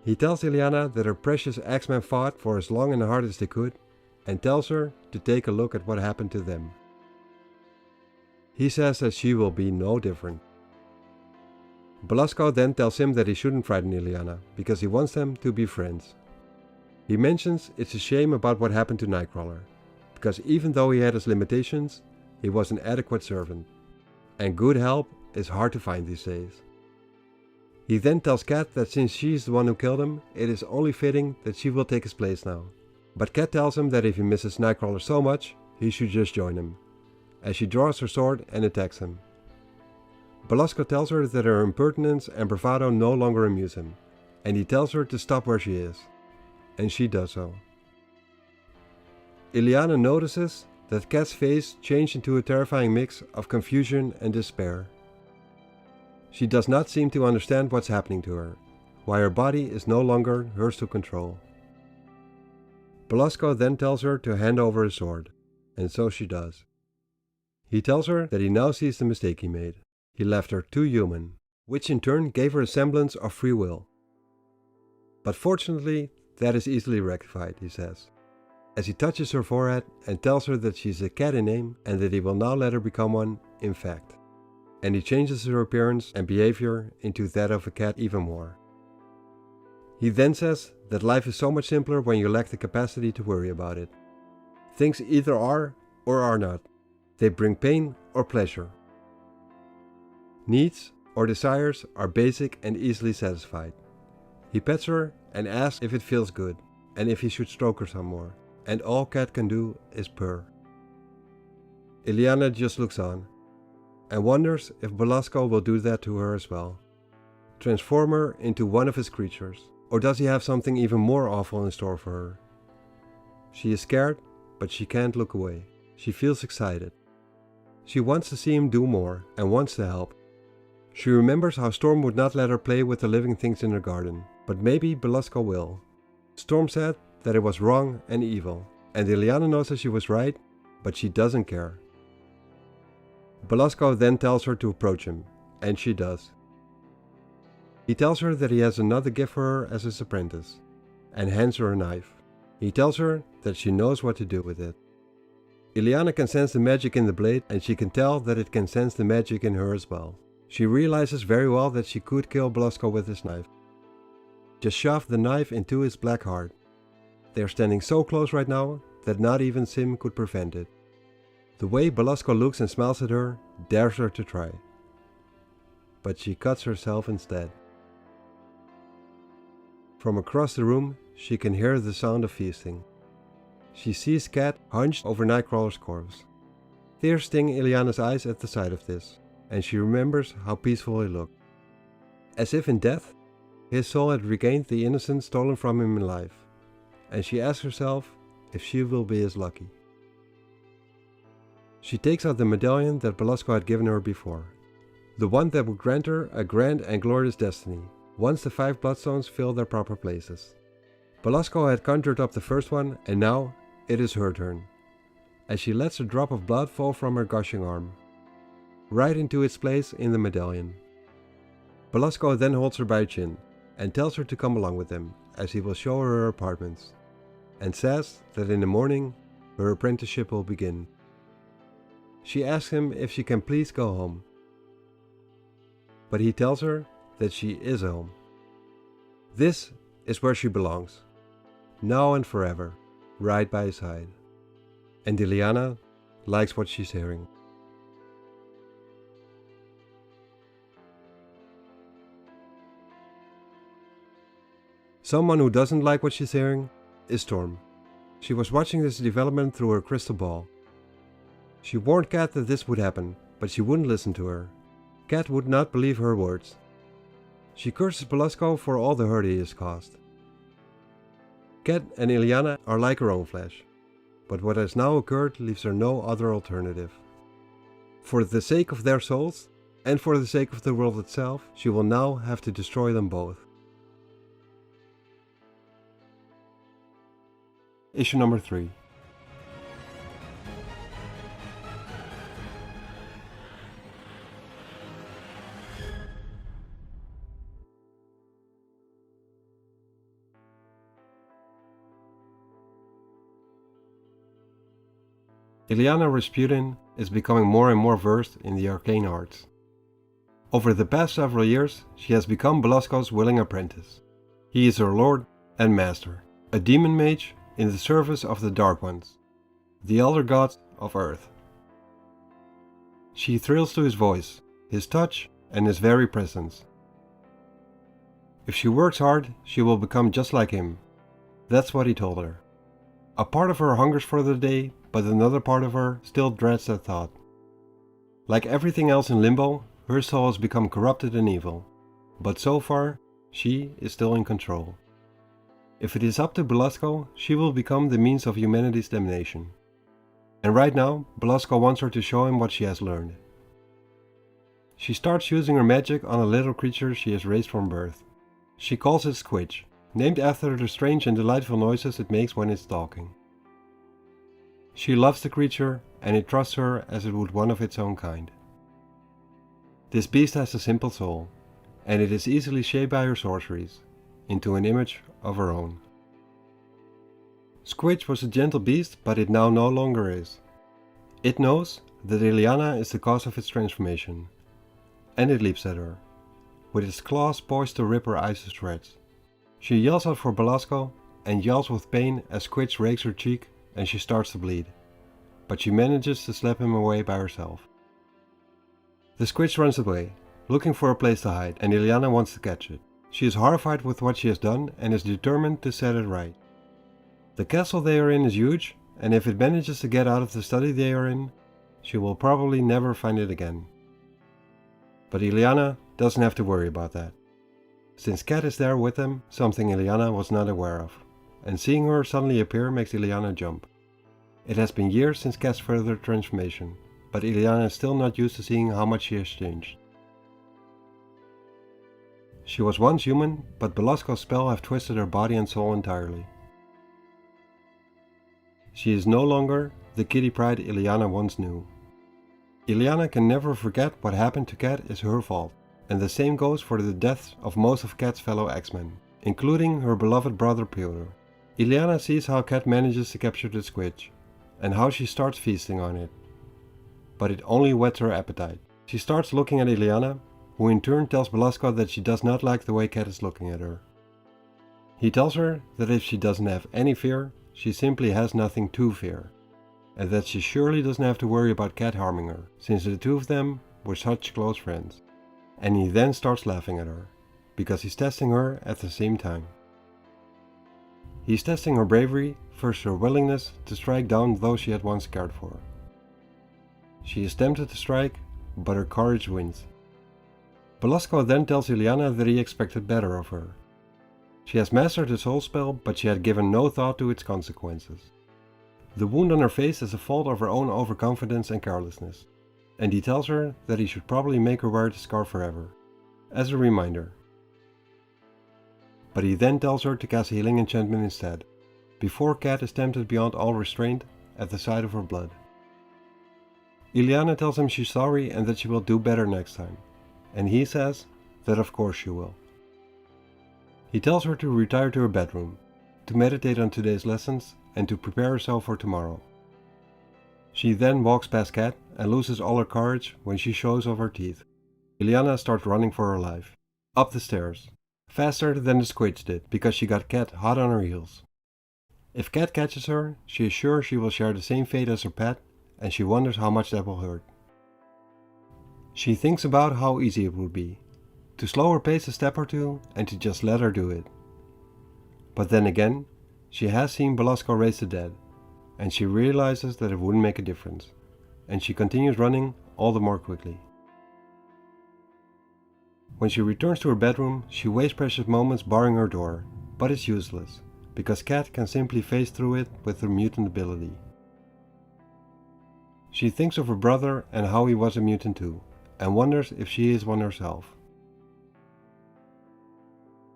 He tells Illyana that her precious X-Men fought for as long and hard as they could, and tells her to take a look at what happened to them. He says that she will be no different. Belasco then tells him that he shouldn't frighten Illyana, because he wants them to be friends. He mentions it's a shame about what happened to Nightcrawler, because even though he had his limitations, he was an adequate servant, and good help is hard to find these days. He then tells Cat that since she's the one who killed him, it is only fitting that she will take his place now. But Cat tells him that if he misses Nightcrawler so much, he should just join him, as she draws her sword and attacks him. Belasco tells her that her impertinence and bravado no longer amuse him, and he tells her to stop where she is, and she does so. Illyana notices that Cat's face changed into a terrifying mix of confusion and despair. She does not seem to understand what's happening to her, why her body is no longer hers to control. Belasco then tells her to hand over his sword, and so she does. He tells her that he now sees the mistake he made. He left her too human, which in turn gave her a semblance of free will. But fortunately, that is easily rectified, he says, as he touches her forehead and tells her that she's a cat in name and that he will now let her become one in fact. And he changes her appearance and behavior into that of a cat even more. He then says that life is so much simpler when you lack the capacity to worry about it. Things either are or are not. They bring pain or pleasure. Needs or desires are basic and easily satisfied. He pets her and asks if it feels good and if he should stroke her some more, and all Cat can do is purr. Illyana just looks on and wonders if Belasco will do that to her as well. Transform her into one of his creatures, or does he have something even more awful in store for her? She is scared, but she can't look away. She feels excited. She wants to see him do more and wants to help. She remembers how Storm would not let her play with the living things in her garden, but maybe Belasco will. Storm said that it was wrong and evil, and Illyana knows that she was right, but she doesn't care. Belasco then tells her to approach him, and she does. He tells her that he has another gift for her as his apprentice, and hands her a knife. He tells her that she knows what to do with it. Illyana can sense the magic in the blade, and she can tell that it can sense the magic in her as well. She realizes very well that she could kill Belasco with his knife. Just shove the knife into his black heart. They are standing so close right now that not even Sim could prevent it. The way Belasco looks and smiles at her dares her to try. But she cuts herself instead. From across the room, she can hear the sound of feasting. She sees Cat hunched over Nightcrawler's corpse. Tears sting Illyana's eyes at the sight of this, and she remembers how peaceful he looked. As if in death, his soul had regained the innocence stolen from him in life, and she asks herself if she will be as lucky. She takes out the medallion that Belasco had given her before, the one that would grant her a grand and glorious destiny, once the 5 bloodstones fill their proper places. Belasco had conjured up the first one, and now it is her turn, as she lets a drop of blood fall from her gushing arm, right into its place in the medallion. Belasco then holds her by her chin, and tells her to come along with him, as he will show her her apartments, and says that in the morning her apprenticeship will begin. She asks him if she can please go home, but he tells her that she is home. This is where she belongs, now and forever, right by his side. And Illyana likes what she's hearing. Someone who doesn't like what she's hearing is Storm. She was watching this development through her crystal ball. She warned Cat that this would happen, but she wouldn't listen to her. Cat would not believe her words. She curses Belasco for all the hurt he has caused. Cat and Illyana are like her own flesh, but what has now occurred leaves her no other alternative. For the sake of their souls, and for the sake of the world itself, she will now have to destroy them both. Issue number 3. Illyana Rasputin is becoming more and more versed in the arcane arts. Over the past several years, she has become Belasco's willing apprentice. He is her lord and master, a demon mage in the service of the Dark Ones, the elder gods of Earth. She thrills to his voice, his touch, and his very presence. If she works hard, she will become just like him. That's what he told her. A part of her hungers for the day, but another part of her still dreads that thought. Like everything else in Limbo, her soul has become corrupted and evil, but so far, she is still in control. If it is up to Belasco, she will become the means of humanity's damnation. And right now, Belasco wants her to show him what she has learned. She starts using her magic on a little creature she has raised from birth. She calls it Squidge, named after the strange and delightful noises it makes when it's talking. She loves the creature, and it trusts her as it would one of its own kind. This beast has a simple soul, and it is easily shaped by her sorceries into an image of her own. Squidge was a gentle beast, but it now no longer is. It knows that Illyana is the cause of its transformation, and it leaps at her, with its claws poised to rip her eyes to shreds. She yells out for Belasco and yells with pain as Squidge rakes her cheek and she starts to bleed, but she manages to slap him away by herself. The Squidge runs away, looking for a place to hide, and Illyana wants to catch it. She is horrified with what she has done and is determined to set it right. The castle they are in is huge, and if it manages to get out of the study they are in, she will probably never find it again. But Illyana doesn't have to worry about that. Since Cat is there with them, something Illyana was not aware of, and seeing her suddenly appear makes Illyana jump. It has been years since Cat's further transformation, but Illyana is still not used to seeing how much she has changed. She was once human, but Belasco's spell have twisted her body and soul entirely. She is no longer the kitty pride Illyana once knew. Illyana can never forget what happened to Cat is her fault, and the same goes for the deaths of most of Cat's fellow X-Men, including her beloved brother Piotr. Illyana sees how Cat manages to capture the Squidge, and how she starts feasting on it. But it only whets her appetite. She starts looking at Illyana, who in turn tells Belasco that she does not like the way Cat is looking at her. He tells her that if she doesn't have any fear, she simply has nothing to fear, and that she surely doesn't have to worry about Cat harming her, since the two of them were such close friends. And he then starts laughing at her, because he's testing her at the same time. He's testing her bravery versus her willingness to strike down those she had once cared for. She is tempted to strike, but her courage wins. Belasco then tells Illyana that he expected better of her. She has mastered the soul spell, but she had given no thought to its consequences. The wound on her face is a fault of her own overconfidence and carelessness, and he tells her that he should probably make her wear the scar forever, as a reminder. But he then tells her to cast healing enchantment instead, before Cat is tempted beyond all restraint at the sight of her blood. Illyana tells him she's sorry and that she will do better next time, and he says that of course she will. He tells her to retire to her bedroom, to meditate on today's lessons and to prepare herself for tomorrow. She then walks past Cat and loses all her courage when she shows off her teeth. Illyana starts running for her life, up the stairs, faster than the Squidge did because she got Cat hot on her heels. If Cat catches her, she is sure she will share the same fate as her pet, and she wonders how much that will hurt. She thinks about how easy it would be, to slow her pace a step or two and to just let her do it. But then again, she has seen Belasco raise the dead, and she realizes that it wouldn't make a difference, and she continues running all the more quickly. When she returns to her bedroom, she wastes precious moments barring her door, but it's useless, because Cat can simply phase through it with her mutant ability. She thinks of her brother and how he was a mutant too, and wonders if she is one herself.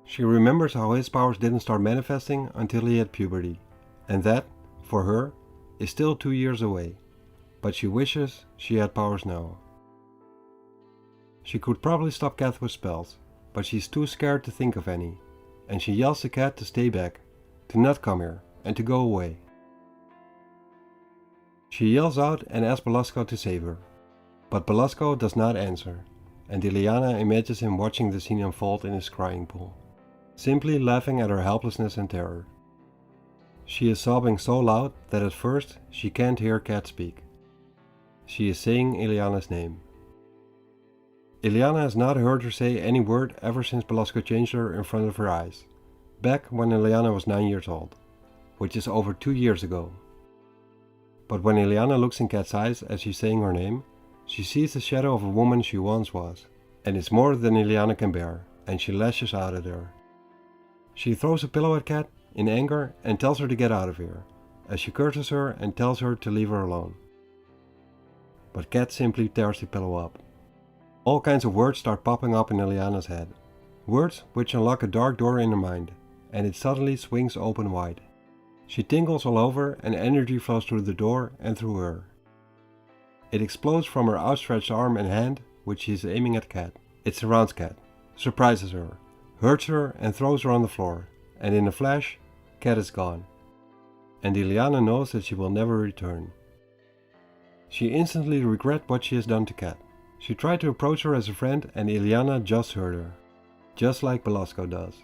She remembers how his powers didn't start manifesting until he had puberty, and that, for her, is still 2 years away, but she wishes she had powers now. She could probably stop Cat with spells, but she's too scared to think of any, and she yells to Cat to stay back, to not come here, and to go away. She yells out and asks Belasco to save her, but Belasco does not answer, and Illyana imagines him watching the scene unfold in his crying pool, simply laughing at her helplessness and terror. She is sobbing so loud that at first she can't hear Cat speak. She is saying Illyana's name. Illyana has not heard her say any word ever since Belasco changed her in front of her eyes, back when Illyana was 9 years old, which is over 2 years ago. But when Illyana looks in Cat's eyes as she's saying her name, she sees the shadow of a woman she once was, and it's more than Illyana can bear, and she lashes out at her. She throws a pillow at Cat in anger and tells her to get out of here, as she curses her and tells her to leave her alone. But Cat simply tears the pillow up. All kinds of words start popping up in Illyana's head, words which unlock a dark door in her mind, and it suddenly swings open wide. She tingles all over and energy flows through the door and through her. It explodes from her outstretched arm and hand, which she is aiming at Cat. It surrounds Cat, surprises her, hurts her and throws her on the floor, and in a flash, Cat is gone. And Illyana knows that she will never return. She instantly regrets what she has done to Cat. She tried to approach her as a friend and Illyana just hurt her, just like Belasco does.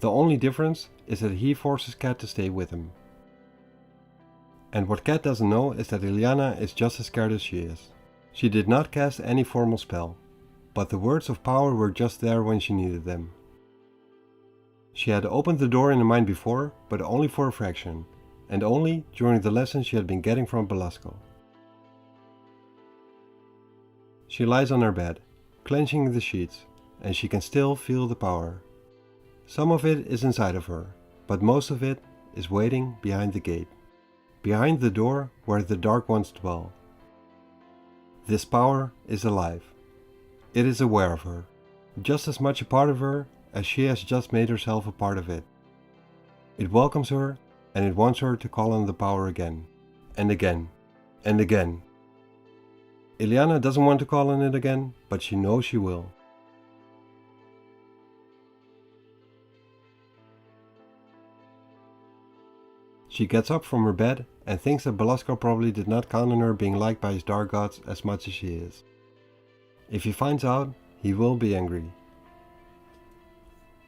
The only difference is that he forces Cat to stay with him. And what Cat doesn't know is that Illyana is just as scared as she is. She did not cast any formal spell, but the words of power were just there when she needed them. She had opened the door in her mind before, but only for a fraction, and only during the lessons she had been getting from Belasco. She lies on her bed, clenching the sheets, and she can still feel the power. Some of it is inside of her, but most of it is waiting behind the gate, behind the door where the Dark Ones dwell. This power is alive. It is aware of her, just as much a part of her as she has just made herself a part of it. It welcomes her, and it wants her to call on the power again, and again, and again. Illyana doesn't want to call on it again, but she knows she will. She gets up from her bed and thinks that Belasco probably did not count on her being liked by his dark gods as much as she is. If he finds out, he will be angry.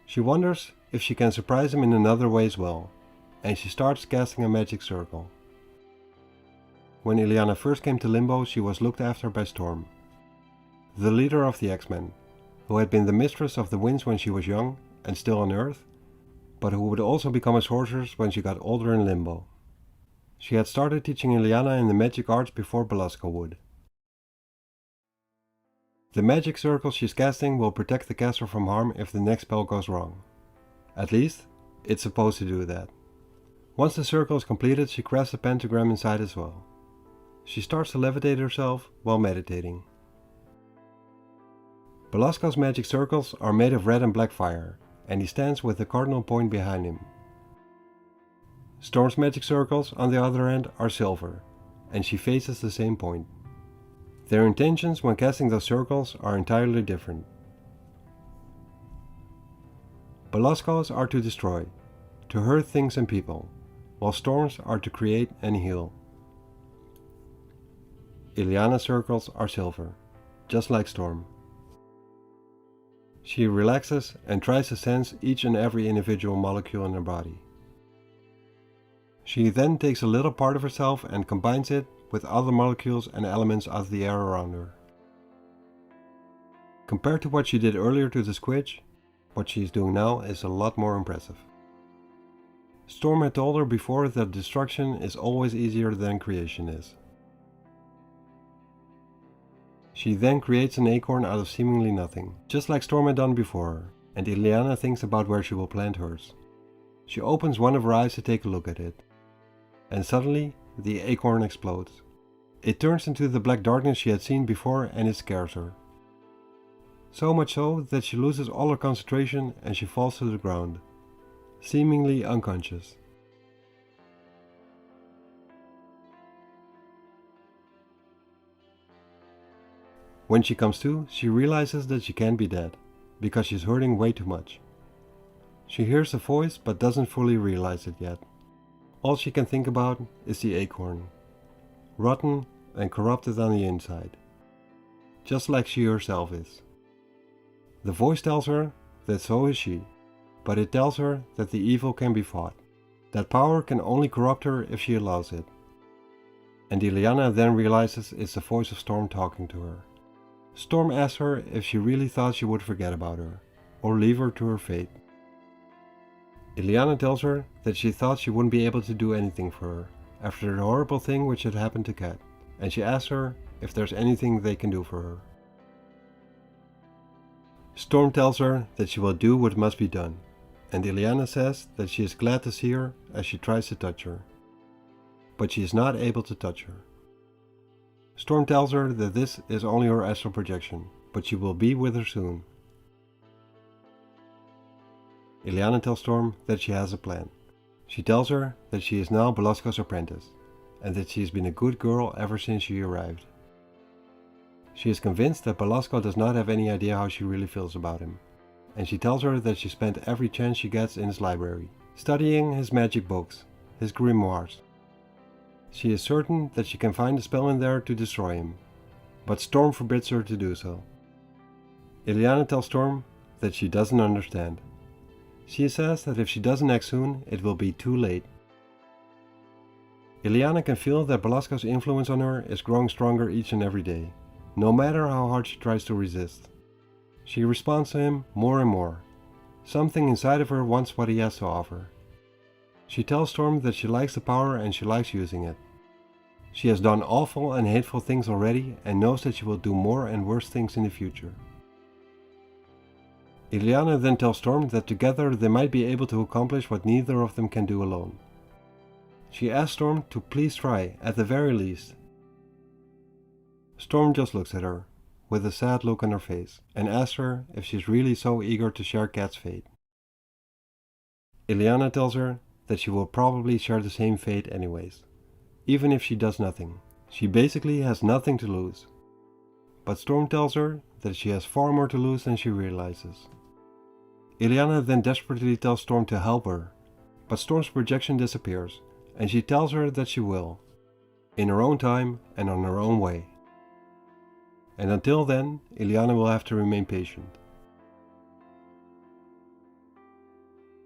She wonders if she can surprise him in another way as well, and she starts casting a magic circle. When Illyana first came to Limbo, she was looked after by Storm, the leader of the X-Men, who had been the mistress of the winds when she was young and still on Earth, but who would also become a sorceress when she got older in Limbo. She had started teaching Illyana in the magic arts before Belasco would. The magic circle she's casting will protect the caster from harm if the next spell goes wrong. At least, it's supposed to do that. Once the circle is completed, she crafts a pentagram inside as well. She starts to levitate herself while meditating. Belasco's magic circles are made of red and black fire, and he stands with the cardinal point behind him. Storm's magic circles, on the other hand, are silver, and she faces the same point. Their intentions when casting those circles are entirely different. Belasco's are to destroy, to hurt things and people, while Storm's are to create and heal. Illyana's circles are silver, just like Storm. She relaxes and tries to sense each and every individual molecule in her body. She then takes a little part of herself and combines it with other molecules and elements of the air around her. Compared to what she did earlier to the squidge, what she is doing now is a lot more impressive. Storm had told her before that destruction is always easier than creation is. She then creates an acorn out of seemingly nothing, just like Storm had done before her, and Illyana thinks about where she will plant hers. She opens one of her eyes to take a look at it, and suddenly the acorn explodes. It turns into the black darkness she had seen before, and it scares her. So much so that she loses all her concentration and she falls to the ground, seemingly unconscious. When she comes to, she realizes that she can't be dead, because she's hurting way too much. She hears a voice but doesn't fully realize it yet. All she can think about is the acorn. rotten and corrupted on the inside, just like she herself is. The voice tells her that so is she, but it tells her that the evil can be fought, that power can only corrupt her if she allows it. And Illyana then realizes it's the voice of Storm talking to her. Storm asks her if she really thought she would forget about her, or leave her to her fate. Illyana tells her that she thought she wouldn't be able to do anything for her, after the horrible thing which had happened to Cat, and she asks her if there's anything they can do for her. Storm tells her that she will do what must be done, and Illyana says that she is glad to see her as she tries to touch her. But she is not able to touch her. Storm tells her that this is only her astral projection, but she will be with her soon. Illyana tells Storm that she has a plan. She tells her that she is now Belasco's apprentice, and that she has been a good girl ever since she arrived. She is convinced that Belasco does not have any idea how she really feels about him, and she tells her that she spent every chance she gets in his library, studying his magic books, his grimoires. She is certain that she can find a spell in there to destroy him, but Storm forbids her to do so. Illyana tells Storm that she doesn't understand. She says that if she doesn't act soon, it will be too late. Illyana can feel that Belasco's influence on her is growing stronger each and every day, no matter how hard she tries to resist. She responds to him more and more. Something inside of her wants what he has to offer. She tells Storm that she likes the power and she likes using it. She has done awful and hateful things already and knows that she will do more and worse things in the future. Illyana then tells Storm that together they might be able to accomplish what neither of them can do alone. She asks Storm to please try, at the very least. Storm just looks at her, with a sad look on her face, and asks her if she's really so eager to share Cat's fate. Illyana tells her that she will probably share the same fate anyways, even if she does nothing. She basically has nothing to lose. But Storm tells her that she has far more to lose than she realizes. Illyana then desperately tells Storm to help her, but Storm's projection disappears, and she tells her that she will, in her own time and on her own way. And until then, Illyana will have to remain patient.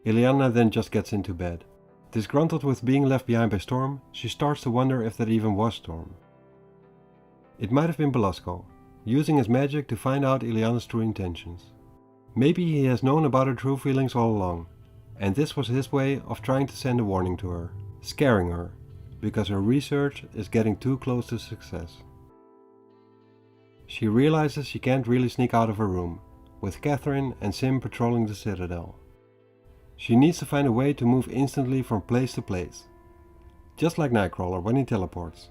Illyana then just gets into bed. Disgruntled with being left behind by Storm, she starts to wonder if that even was Storm. It might have been Belasco, using his magic to find out Illyana's true intentions. Maybe he has known about her true feelings all along, and this was his way of trying to send a warning to her, scaring her, because her research is getting too close to success. She realizes she can't really sneak out of her room, with Catherine and Sim patrolling the Citadel. She needs to find a way to move instantly from place to place, just like Nightcrawler when he teleports.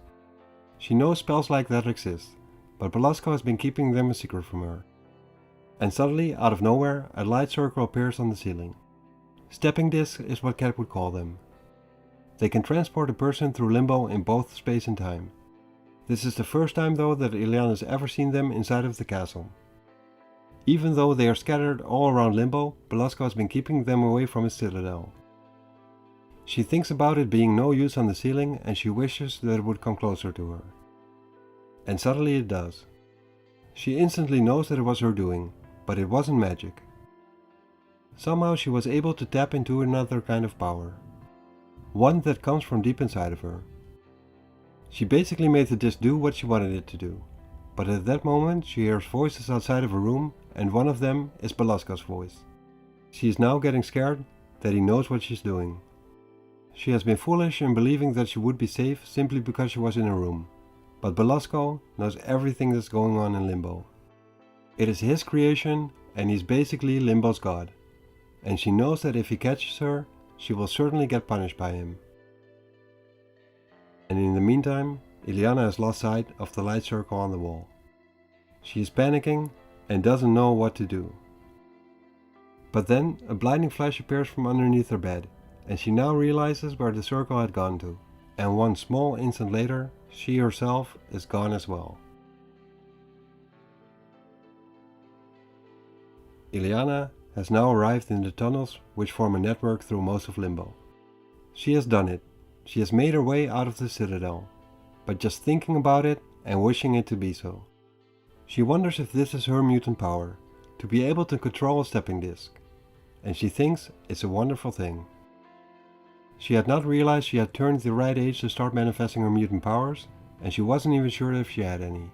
She knows spells like that exist, but Belasco has been keeping them a secret from her. And suddenly, out of nowhere, a light circle appears on the ceiling. Stepping discs is what Cat would call them. They can transport a person through limbo in both space and time. This is the first time though that Illyana has ever seen them inside of the castle. Even though they are scattered all around limbo, Belasco has been keeping them away from his citadel. She thinks about it being no use on the ceiling and she wishes that it would come closer to her. And suddenly it does. She instantly knows that it was her doing, but it wasn't magic. Somehow she was able to tap into another kind of power. One that comes from deep inside of her. She basically made the disc do what she wanted it to do. But at that moment she hears voices outside of her room, and one of them is Belasco's voice. She is now getting scared that he knows what she's doing. She has been foolish in believing that she would be safe simply because she was in her room. But Belasco knows everything that's going on in Limbo. It is his creation and he's basically Limbo's god. And she knows that if he catches her, she will certainly get punished by him. And in the meantime, Illyana has lost sight of the light circle on the wall. She is panicking and doesn't know what to do. But then a blinding flash appears from underneath her bed, and she now realizes where the circle had gone to, and one small instant later, she herself is gone as well. Illyana has now arrived in the tunnels which form a network through most of Limbo. She has done it. She has made her way out of the Citadel. but just thinking about it and wishing it to be so. She wonders if this is her mutant power, to be able to control a stepping disc, and she thinks it's a wonderful thing. She had not realized she had turned the right age to start manifesting her mutant powers, and she wasn't even sure if she had any.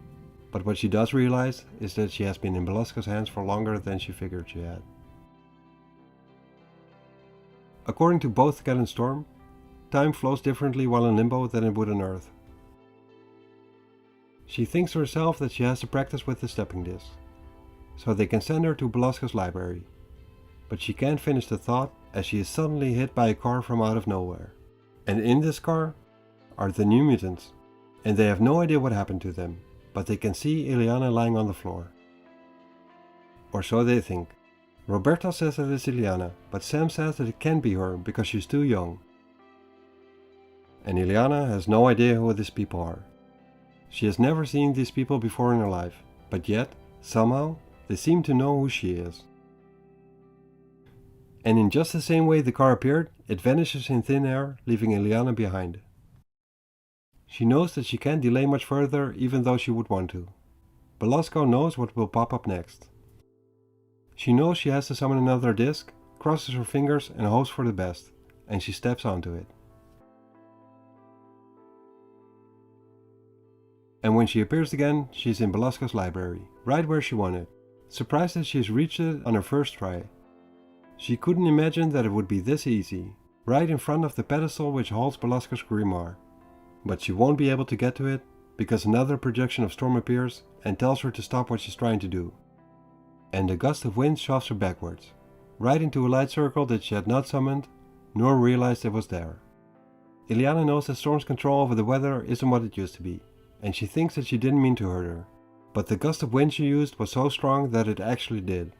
But what she does realize is that she has been in Belasco's hands for longer than she figured she had. According to both Cat and Storm, time flows differently while in Limbo than it would on Earth. She thinks to herself that she has to practice with the stepping disc, so they can send her to Belasco's library. But she can't finish the thought as she is suddenly hit by a car from out of nowhere. And in this car are the new mutants, and they have no idea what happened to them, but they can see Illyana lying on the floor. Or so they think. Roberta says that it's Illyana, but Sam says that it can't be her because she's too young. And Illyana has no idea who these people are. She has never seen these people before in her life, but yet, somehow, they seem to know who she is. And in just the same way the car appeared, it vanishes in thin air, leaving Illyana behind. She knows that she can't delay much further even though she would want to. Belasco knows what will pop up next. She knows she has to summon another disc, crosses her fingers and hopes for the best, and she steps onto it. And when she appears again, she is in Belasco's library, right where she wanted, surprised that she has reached it on her first try. She couldn't imagine that it would be this easy, right in front of the pedestal which holds Belasco's grimoire. But she won't be able to get to it, because another projection of Storm appears and tells her to stop what she's trying to do. And a gust of wind shoves her backwards, right into a light circle that she had not summoned, nor realized it was there. Illyana knows that Storm's control over the weather isn't what it used to be, and she thinks that she didn't mean to hurt her. But the gust of wind she used was so strong that it actually did.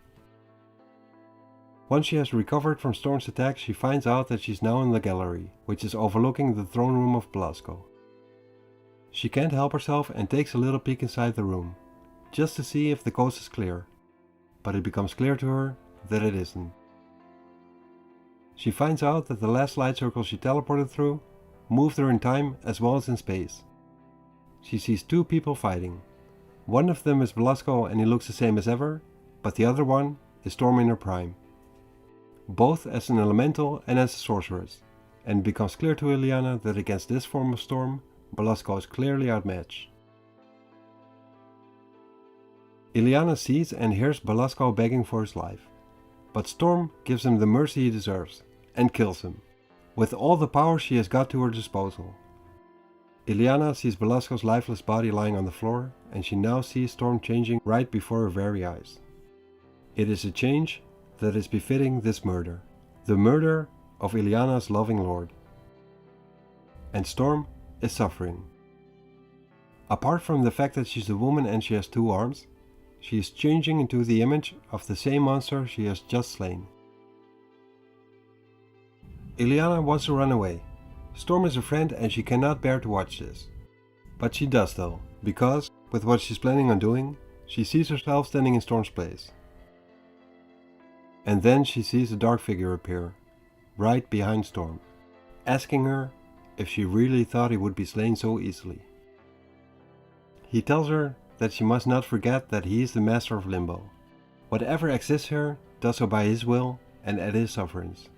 Once she has recovered from Storm's attack, she finds out that she's now in the gallery, which is overlooking the throne room of Belasco. She can't help herself and takes a little peek inside the room, just to see if the coast is clear, but it becomes clear to her that it isn't. She finds out that the last light circle she teleported through moved her in time as well as in space. She sees two people fighting. One of them is Belasco and he looks the same as ever, but the other one is Storm in her prime, both as an elemental and as a sorceress, and it becomes clear to Illyana that against this form of Storm, Belasco is clearly outmatched. Illyana sees and hears Belasco begging for his life, but Storm gives him the mercy he deserves and kills him, with all the power she has got to her disposal. Illyana sees Belasco's lifeless body lying on the floor, and she now sees Storm changing right before her very eyes. It is a change that is befitting this murder, the murder of Illyana's loving lord. And Storm is suffering. Apart from the fact that she's a woman and she has two arms, she is changing into the image of the same monster she has just slain. Illyana wants to run away. Storm is a friend and she cannot bear to watch this. But she does though, because, with what she's planning on doing, she sees herself standing in Storm's place. And then she sees a dark figure appear, right behind Storm, asking her if she really thought he would be slain so easily. He tells her that she must not forget that he is the master of Limbo. Whatever exists here does so by his will and at his sufferance.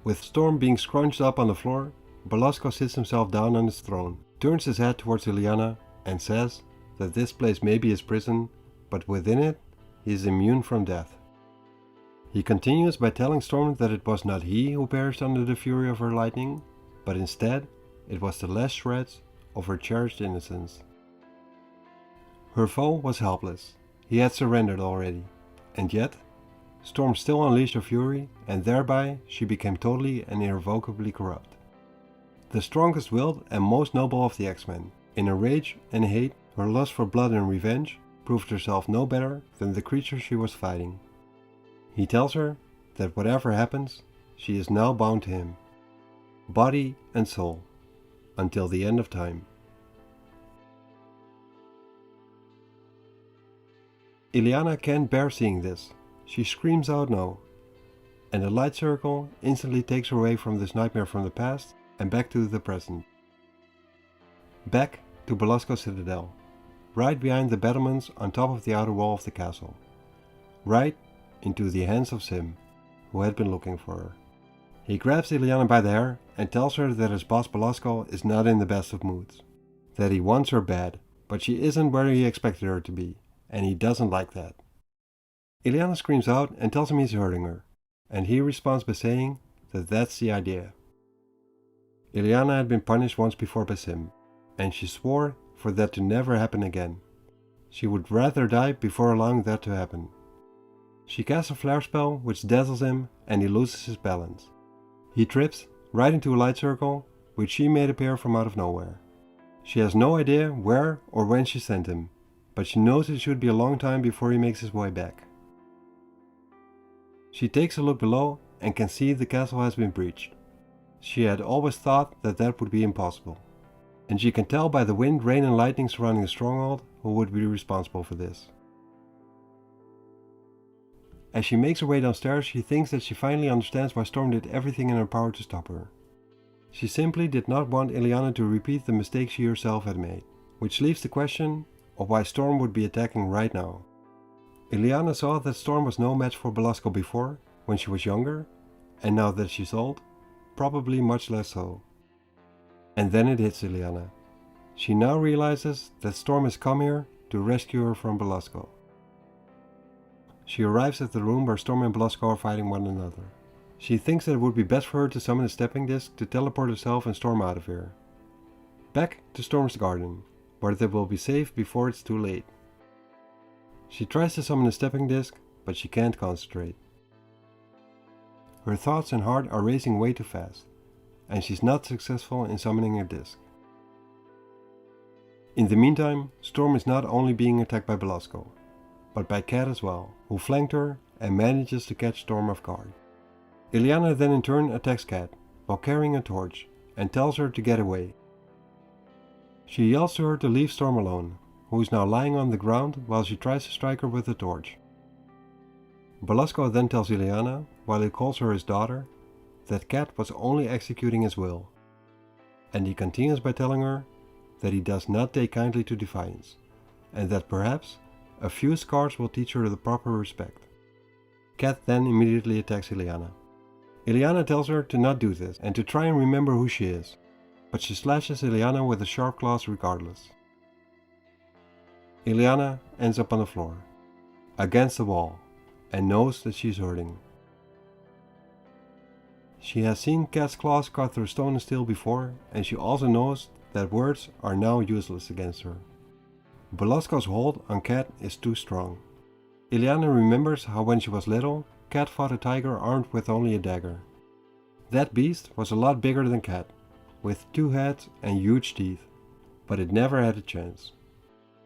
With Storm being scrunched up on the floor, Belasco sits himself down on his throne, turns his head towards Illyana and says that this place may be his prison, but within it he is immune from death. He continues by telling Storm that it was not he who perished under the fury of her lightning, but instead it was the last shreds of her cherished innocence. Her foe was helpless, he had surrendered already, and yet Storm still unleashed her fury, and thereby she became totally and irrevocably corrupt. The strongest willed and most noble of the X-Men, in her rage and hate, her lust for blood and revenge, proved herself no better than the creature she was fighting. He tells her that whatever happens, she is now bound to him, body and soul, until the end of time. Illyana can't bear seeing this. She screams out no, and the light circle instantly takes her away from this nightmare from the past and back to the present. Back to Belasco's citadel, right behind the battlements on top of the outer wall of the castle. Right into the hands of Sim, who had been looking for her. He grabs Illyana by the hair and tells her that his boss Belasco is not in the best of moods. That he wants her bad, but she isn't where he expected her to be, and he doesn't like that. Illyana screams out and tells him he's hurting her, and he responds by saying that that's the idea. Illyana had been punished once before by Sim, and she swore for that to never happen again. She would rather die before allowing that to happen. She casts a flare spell which dazzles him and he loses his balance. He trips right into a light circle which she made appear from out of nowhere. She has no idea where or when she sent him, but she knows it should be a long time before he makes his way back. She takes a look below and can see the castle has been breached. She had always thought that that would be impossible. And she can tell by the wind, rain and lightning surrounding the stronghold who would be responsible for this. As she makes her way downstairs, she thinks that she finally understands why Storm did everything in her power to stop her. She simply did not want Illyana to repeat the mistake she herself had made, which leaves the question of why Storm would be attacking right now. Illyana saw that Storm was no match for Belasco before, when she was younger, and now that she's old, probably much less so. And then it hits Illyana. She now realizes that Storm has come here to rescue her from Belasco. She arrives at the room where Storm and Belasco are fighting one another. She thinks that it would be best for her to summon a stepping disc to teleport herself and Storm out of here. Back to Storm's garden, where they will be safe before it's too late. She tries to summon a stepping disc, but she can't concentrate. Her thoughts and heart are racing way too fast, and she's not successful in summoning a disc. In the meantime, Storm is not only being attacked by Belasco, but by Cat as well, who flanked her and manages to catch Storm off guard. Illyana then in turn attacks Cat while carrying a torch and tells her to get away. She yells to her to leave Storm alone, who is now lying on the ground while she tries to strike her with the torch. Belasco then tells Illyana, while he calls her his daughter, that Cat was only executing his will, and he continues by telling her that he does not take kindly to defiance, and that perhaps a few scars will teach her the proper respect. Cat then immediately attacks Illyana. Illyana tells her to not do this and to try and remember who she is, but she slashes Illyana with the sharp claws regardless. Illyana ends up on the floor, against the wall, and knows that she's hurting. She has seen Cat's claws cut through stone and steel before, and she also knows that words are now useless against her. Belasco's hold on Cat is too strong. Illyana remembers how when she was little, Cat fought a tiger armed with only a dagger. That beast was a lot bigger than Cat, with 2 heads and huge teeth, but it never had a chance.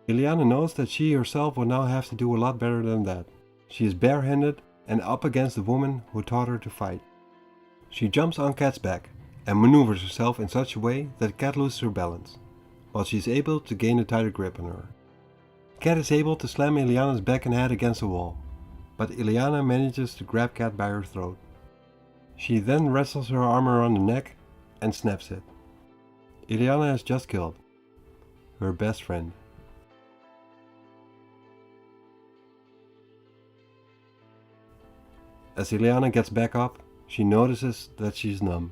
Illyana knows that she herself will now have to do a lot better than that. She is barehanded and up against the woman who taught her to fight. She jumps on Cat's back and maneuvers herself in such a way that Cat loses her balance, while she is able to gain a tighter grip on her. Cat is able to slam Illyana's back and head against the wall, but Illyana manages to grab Cat by her throat. She then wrestles her arm around the neck and snaps it. Illyana has just killed her best friend. As Illyana gets back up, she notices that she's numb,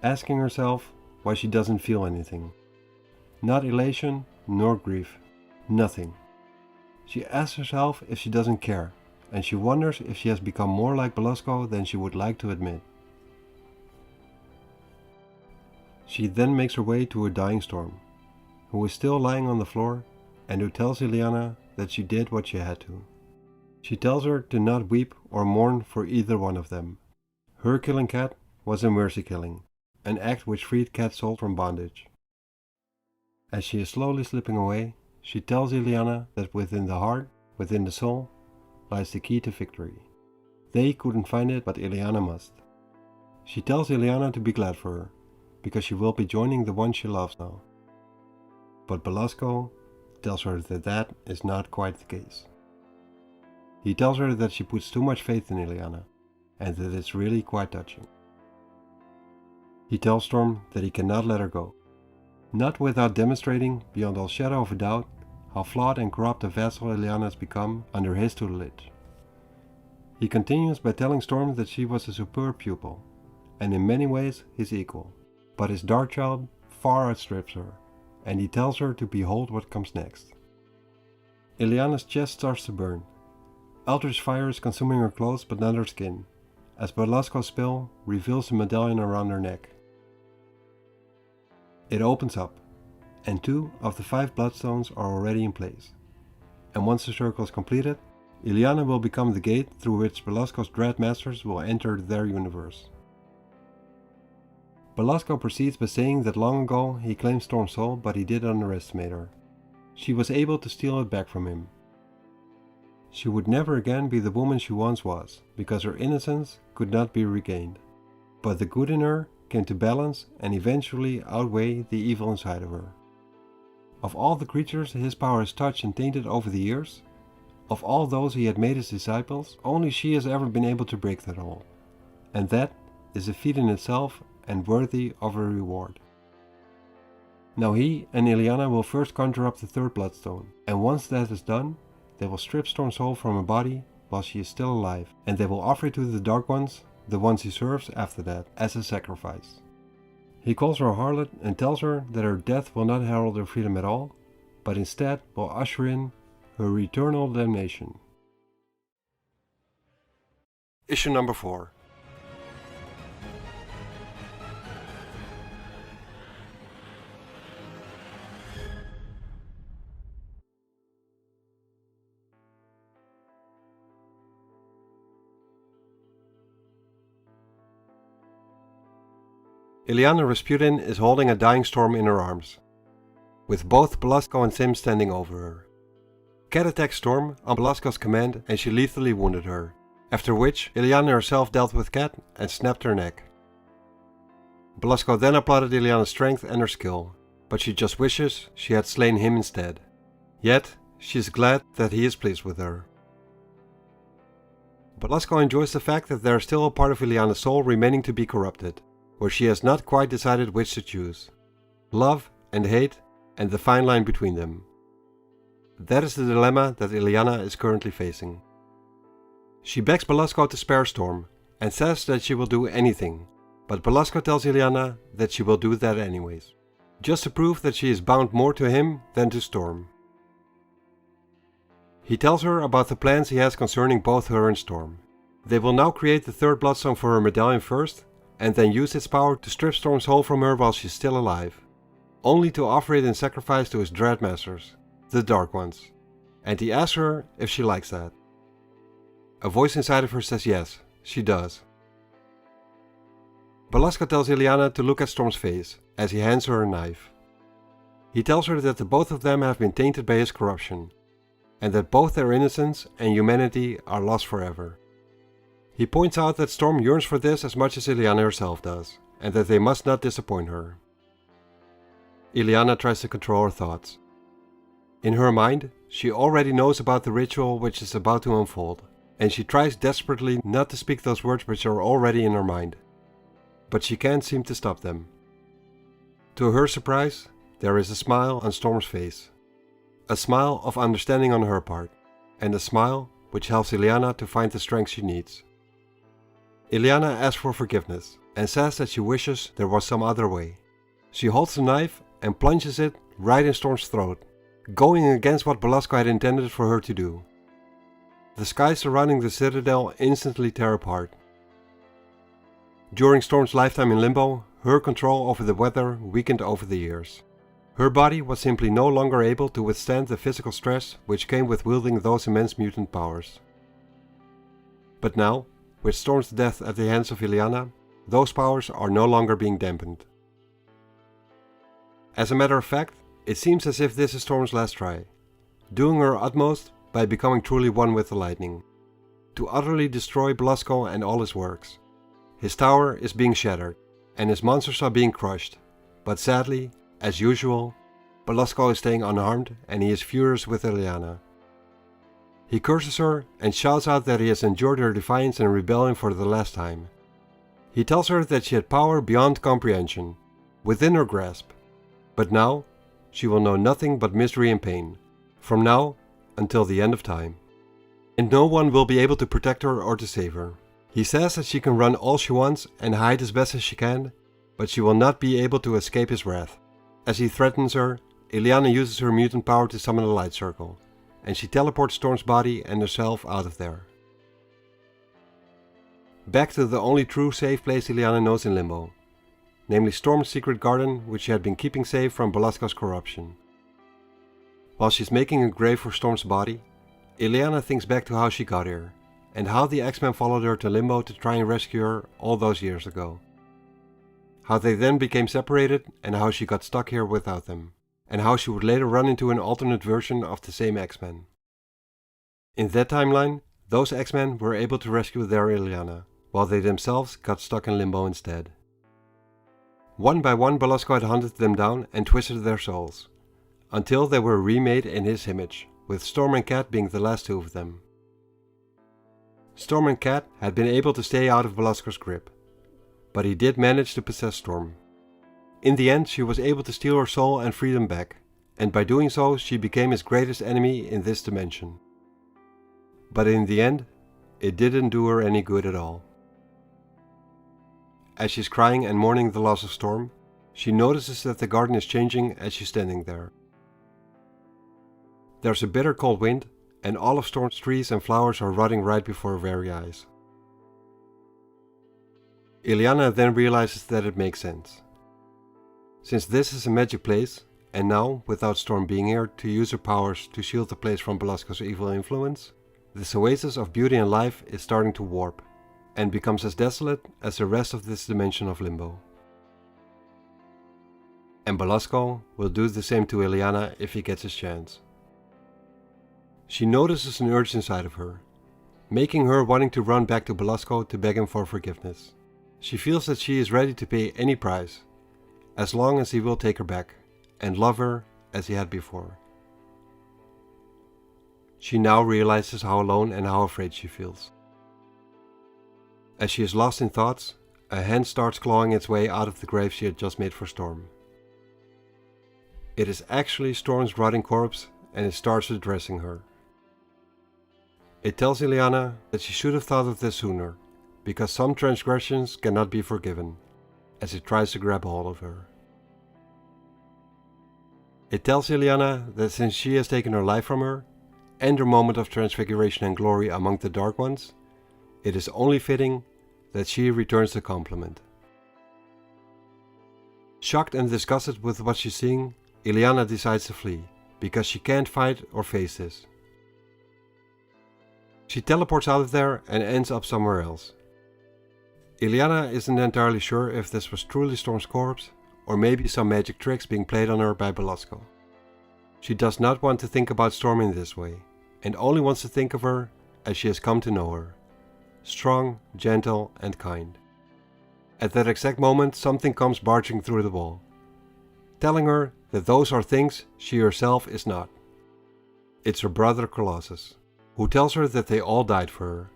asking herself why she doesn't feel anything. Not elation, nor grief, nothing. She asks herself if she doesn't care, and she wonders if she has become more like Belasco than she would like to admit. She then makes her way to a dying Storm, who is still lying on the floor, and who tells Illyana that she did what she had to. She tells her to not weep or mourn for either one of them. Her killing Cat was a mercy killing, an act which freed Cat's soul from bondage. As she is slowly slipping away, she tells Illyana that within the heart, within the soul, lies the key to victory. They couldn't find it, but Illyana must. She tells Illyana to be glad for her, because she will be joining the one she loves now. But Belasco tells her that that is not quite the case. He tells her that she puts too much faith in Illyana, and that it's really quite touching. He tells Storm that he cannot let her go, not without demonstrating, beyond all shadow of a doubt, how flawed and corrupt a vassal Illyana has become under his tutelage. He continues by telling Storm that she was a superb pupil, and in many ways his equal, but his Darkchylde far outstrips her, and he tells her to behold what comes next. Illyana's chest starts to burn. Eldritch fire is consuming her clothes but not her skin, as Belasco's spell reveals the medallion around her neck. It opens up, and 2 of the 5 bloodstones are already in place. And once the circle is completed, Illyana will become the gate through which Belasco's Dread Masters will enter their universe. Belasco proceeds by saying that long ago he claimed Storm's soul, but he did underestimate her. She was able to steal it back from him. She would never again be the woman she once was, because her innocence could not be regained. But the good in her came to balance and eventually outweigh the evil inside of her. Of all the creatures his power has touched and tainted over the years, of all those he had made his disciples, only she has ever been able to break that all. And that is a feat in itself and worthy of a reward. Now he and Illyana will first conjure up the 3rd bloodstone, and once that is done, they will strip Storm's soul from her body while she is still alive, and they will offer it to the Dark Ones, the ones he serves after that, as a sacrifice. He calls her a harlot and tells her that her death will not herald her freedom at all, but instead will usher in her eternal damnation. Issue number 4. Illyana Rasputin is holding a dying Storm in her arms, with both Belasco and Sim standing over her. Cat attacked Storm on Belasco's command and she lethally wounded her, after which Illyana herself dealt with Cat and snapped her neck. Belasco then applauded Illyana's strength and her skill, but she just wishes she had slain him instead. Yet, she is glad that he is pleased with her. Belasco enjoys the fact that there is still a part of Illyana's soul remaining to be corrupted, where she has not quite decided which to choose: love and hate, and the fine line between them. That is the dilemma that Illyana is currently facing. She begs Belasco to spare Storm, and says that she will do anything, but Belasco tells Illyana that she will do that anyways, just to prove that she is bound more to him than to Storm. He tells her about the plans he has concerning both her and Storm. They will now create the 3rd bloodstone for her medallion first, and then use its power to strip Storm's soul from her while she's still alive, only to offer it in sacrifice to his Dread Masters, the Dark Ones, and he asks her if she likes that. A voice inside of her says yes, she does. Belasco tells Illyana to look at Storm's face as he hands her a knife. He tells her that the both of them have been tainted by his corruption, and that both their innocence and humanity are lost forever. He points out that Storm yearns for this as much as Illyana herself does, and that they must not disappoint her. Illyana tries to control her thoughts. In her mind, she already knows about the ritual which is about to unfold, and she tries desperately not to speak those words which are already in her mind. But she can't seem to stop them. To her surprise, there is a smile on Storm's face. A smile of understanding on her part, and a smile which helps Illyana to find the strength she needs. Illyana asks for forgiveness, and says that she wishes there was some other way. She holds the knife and plunges it right in Storm's throat, going against what Belasco had intended for her to do. The skies surrounding the citadel instantly tear apart. During Storm's lifetime in Limbo, her control over the weather weakened over the years. Her body was simply no longer able to withstand the physical stress which came with wielding those immense mutant powers. But now, with Storm's death at the hands of Illyana, those powers are no longer being dampened. As a matter of fact, it seems as if this is Storm's last try, doing her utmost by becoming truly one with the lightning, to utterly destroy Belasco and all his works. His tower is being shattered, and his monsters are being crushed, but sadly, as usual, Belasco is staying unharmed and he is furious with Illyana. He curses her and shouts out that he has endured her defiance and rebellion for the last time. He tells her that she had power beyond comprehension, within her grasp, But now, she will know nothing but misery and pain, from now until the end of time. And no one will be able to protect her or to save her. He says that she can run all she wants and hide as best as she can, but she will not be able to escape his wrath. As he threatens her, Illyana uses her mutant power to summon a light circle, and she teleports Storm's body and herself out of there. Back to the only true safe place Illyana knows in Limbo, namely Storm's secret garden, which she had been keeping safe from Belasco's corruption. While she's making a grave for Storm's body, Illyana thinks back to how she got here, and how the X-Men followed her to Limbo to try and rescue her all those years ago. How they then became separated and how she got stuck here without them, and how she would later run into an alternate version of the same X-Men. In that timeline, those X-Men were able to rescue their Illyana, while they themselves got stuck in Limbo instead. One by one, Belasco had hunted them down and twisted their souls, until they were remade in his image, with Storm and Cat being the last two of them. Storm and Cat had been able to stay out of Belasco's grip, but he did manage to possess Storm. In the end, she was able to steal her soul and freedom back, and by doing so she became his greatest enemy in this dimension. But in the end, it didn't do her any good at all. As she's crying and mourning the loss of Storm, she notices that the garden is changing as she's standing there. There's a bitter cold wind, and all of Storm's trees and flowers are rotting right before her very eyes. Illyana then realizes that it makes sense. Since this is a magic place, and now, without Storm being here to use her powers to shield the place from Belasco's evil influence, this oasis of beauty and life is starting to warp, and becomes as desolate as the rest of this dimension of Limbo. And Belasco will do the same to Illyana if he gets his chance. She notices an urge inside of her, making her wanting to run back to Belasco to beg him for forgiveness. She feels that she is ready to pay any price, as long as he will take her back, and love her as he had before. She now realizes how alone and how afraid she feels. As she is lost in thoughts, a hand starts clawing its way out of the grave she had just made for Storm. It is actually Storm's rotting corpse, and it starts addressing her. It tells Illyana that she should have thought of this sooner, because some transgressions cannot be forgiven, as it tries to grab hold of her. It tells Illyana that since she has taken her life from her, and her moment of transfiguration and glory among the Dark Ones, it is only fitting that she returns the compliment. Shocked and disgusted with what she's seeing, Illyana decides to flee, because she can't fight or face this. She teleports out of there and ends up somewhere else. Illyana isn't entirely sure if this was truly Storm's corpse, or maybe some magic tricks being played on her by Belasco. She does not want to think about Storm in this way, and only wants to think of her as she has come to know her. Strong, gentle, and kind. At that exact moment, something comes barging through the wall, telling her that those are things she herself is not. It's her brother Colossus, who tells her that they all died for her,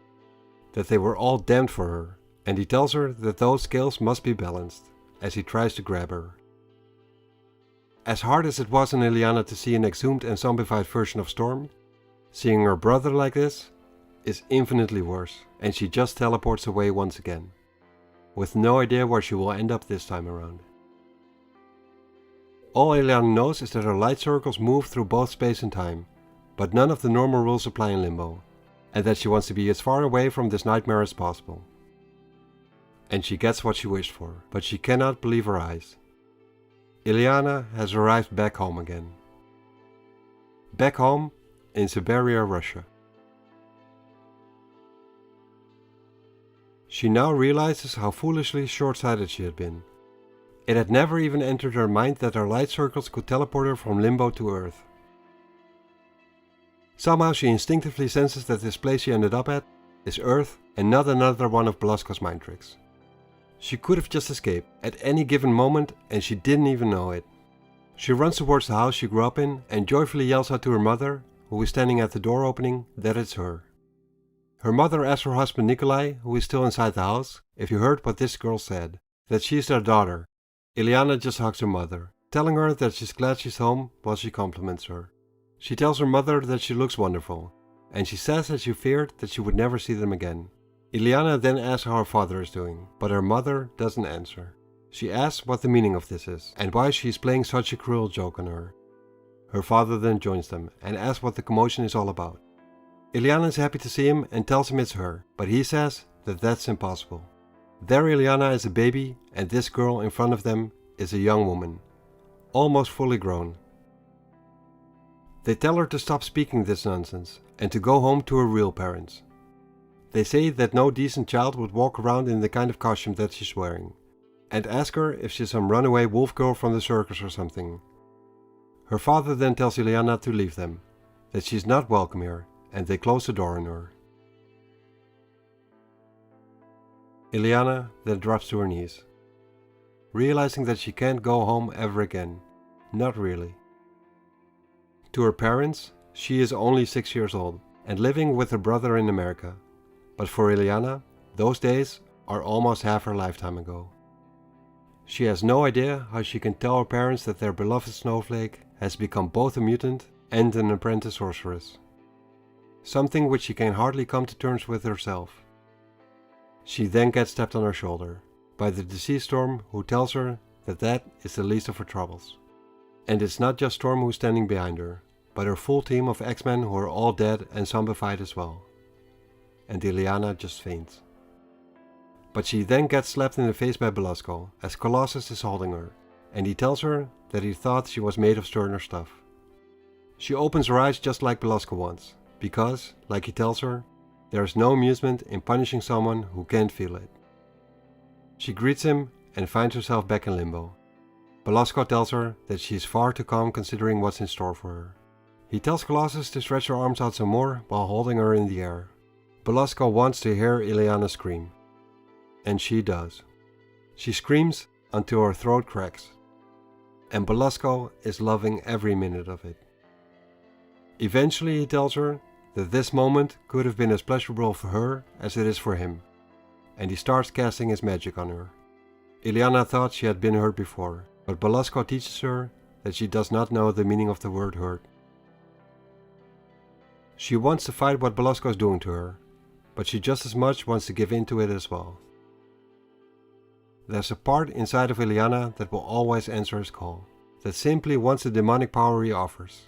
that they were all damned for her, and he tells her that those scales must be balanced, as he tries to grab her. As hard as it was on Illyana to see an exhumed and zombified version of Storm, seeing her brother like this is infinitely worse, and she just teleports away once again, with no idea where she will end up this time around. All Illyana knows is that her light circles move through both space and time, but none of the normal rules apply in Limbo, and that she wants to be as far away from this nightmare as possible. And she gets what she wished for, but she cannot believe her eyes. Illyana has arrived back home again. Back home in Siberia, Russia. She now realizes how foolishly short-sighted she had been. It had never even entered her mind that her light circles could teleport her from Limbo to Earth. Somehow she instinctively senses that this place she ended up at is Earth and not another one of Belasco's mind tricks. She could have just escaped at any given moment and she didn't even know it. She runs towards the house she grew up in and joyfully yells out to her mother, who is standing at the door opening, that it's her. Her mother asks her husband Nikolai, who is still inside the house, if he heard what this girl said, that she is their daughter. Illyana just hugs her mother, telling her that she's glad she's home while she compliments her. She tells her mother that she looks wonderful, and she says that she feared that she would never see them again. Illyana then asks how her father is doing, but her mother doesn't answer. She asks what the meaning of this is, and why she is playing such a cruel joke on her. Her father then joins them and asks what the commotion is all about. Illyana is happy to see him and tells him it's her, but he says that that's impossible. There Illyana is a baby, and this girl in front of them is a young woman, almost fully grown. They tell her to stop speaking this nonsense and to go home to her real parents. They say that no decent child would walk around in the kind of costume that she's wearing, and ask her if she's some runaway wolf girl from the circus or something. Her father then tells Illyana to leave them, that she's not welcome here, and they close the door on her. Illyana then drops to her knees, realizing that she can't go home ever again. Not really. To her parents, she is only 6 years old and living with her brother in America. But for Illyana, those days are almost half her lifetime ago. She has no idea how she can tell her parents that their beloved snowflake has become both a mutant and an apprentice sorceress. Something which she can hardly come to terms with herself. She then gets tapped on her shoulder by the deceased Storm, who tells her that that is the least of her troubles. And it's not just Storm who's standing behind her, but her full team of X-Men who are all dead and zombified as well. And Illyana just faints. But she then gets slapped in the face by Belasco as Colossus is holding her, and he tells her that he thought she was made of sterner stuff. She opens her eyes just like Belasco wants, because, like he tells her, there is no amusement in punishing someone who can't feel it. She greets him and finds herself back in limbo. Belasco tells her that she is far too calm considering what's in store for her. He tells Colossus to stretch her arms out some more while holding her in the air. Belasco wants to hear Illyana scream. And she does. She screams until her throat cracks. And Belasco is loving every minute of it. Eventually he tells her that this moment could have been as pleasurable for her as it is for him, and he starts casting his magic on her. Illyana thought she had been hurt before, but Belasco teaches her that she does not know the meaning of the word hurt. She wants to fight what Belasco is doing to her, but she just as much wants to give in to it as well. There's a part inside of Illyana that will always answer his call, that simply wants the demonic power he offers.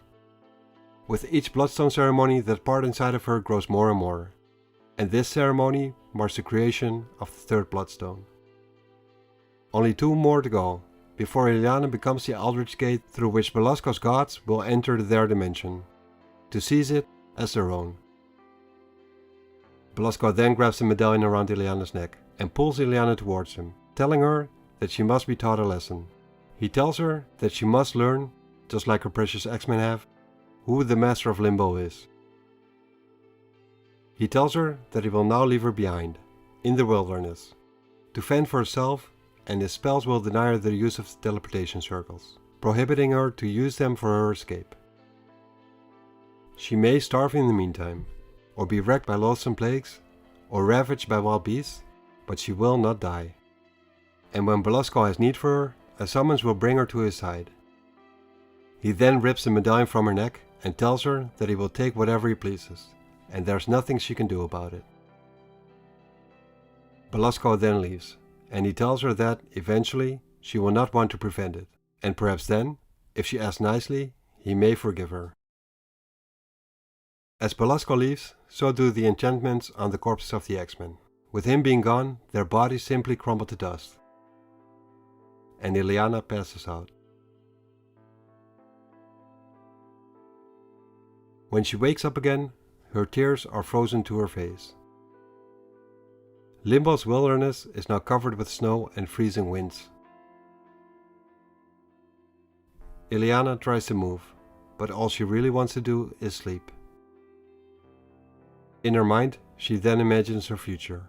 With each Bloodstone ceremony, that part inside of her grows more and more, and this ceremony marks the creation of the third Bloodstone. Only 2 more to go, before Illyana becomes the Eldritch Gate through which Belasco's gods will enter their dimension, to seize it as their own. Belasco then grabs the medallion around Illyana's neck and pulls Illyana towards him, telling her that she must be taught a lesson. He tells her that she must learn, just like her precious X-Men have, who the Master of Limbo is. He tells her that he will now leave her behind, in the wilderness, to fend for herself, and his spells will deny her the use of the teleportation circles, prohibiting her to use them for her escape. She may starve in the meantime, or be wrecked by loathsome plagues, or ravaged by wild beasts, but she will not die. And when Belasco has need for her, a summons will bring her to his side. He then rips the medallion from her neck and tells her that he will take whatever he pleases, and there's nothing she can do about it. Belasco then leaves, and he tells her that, eventually, she will not want to prevent it, and perhaps then, if she asks nicely, he may forgive her. As Belasco leaves, so do the enchantments on the corpses of the X-Men. With him being gone, their bodies simply crumble to dust. And Illyana passes out. When she wakes up again, her tears are frozen to her face. Limbo's wilderness is now covered with snow and freezing winds. Illyana tries to move, but all she really wants to do is sleep. In her mind, she then imagines her future.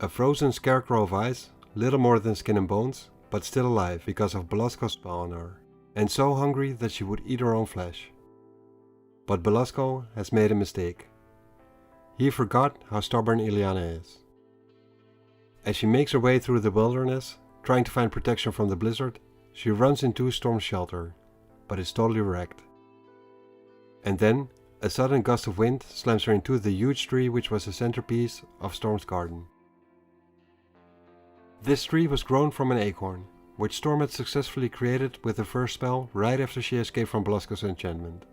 A frozen scarecrow of ice, little more than skin and bones, but still alive because of Belasco's spell on her, and so hungry that she would eat her own flesh. But Belasco has made a mistake. He forgot how stubborn Illyana is. As she makes her way through the wilderness, trying to find protection from the blizzard, she runs into Storm's shelter, but is totally wrecked. And then, a sudden gust of wind slams her into the huge tree which was the centerpiece of Storm's garden. This tree was grown from an acorn, which Storm had successfully created with her first spell right after she escaped from Belasco's enchantment.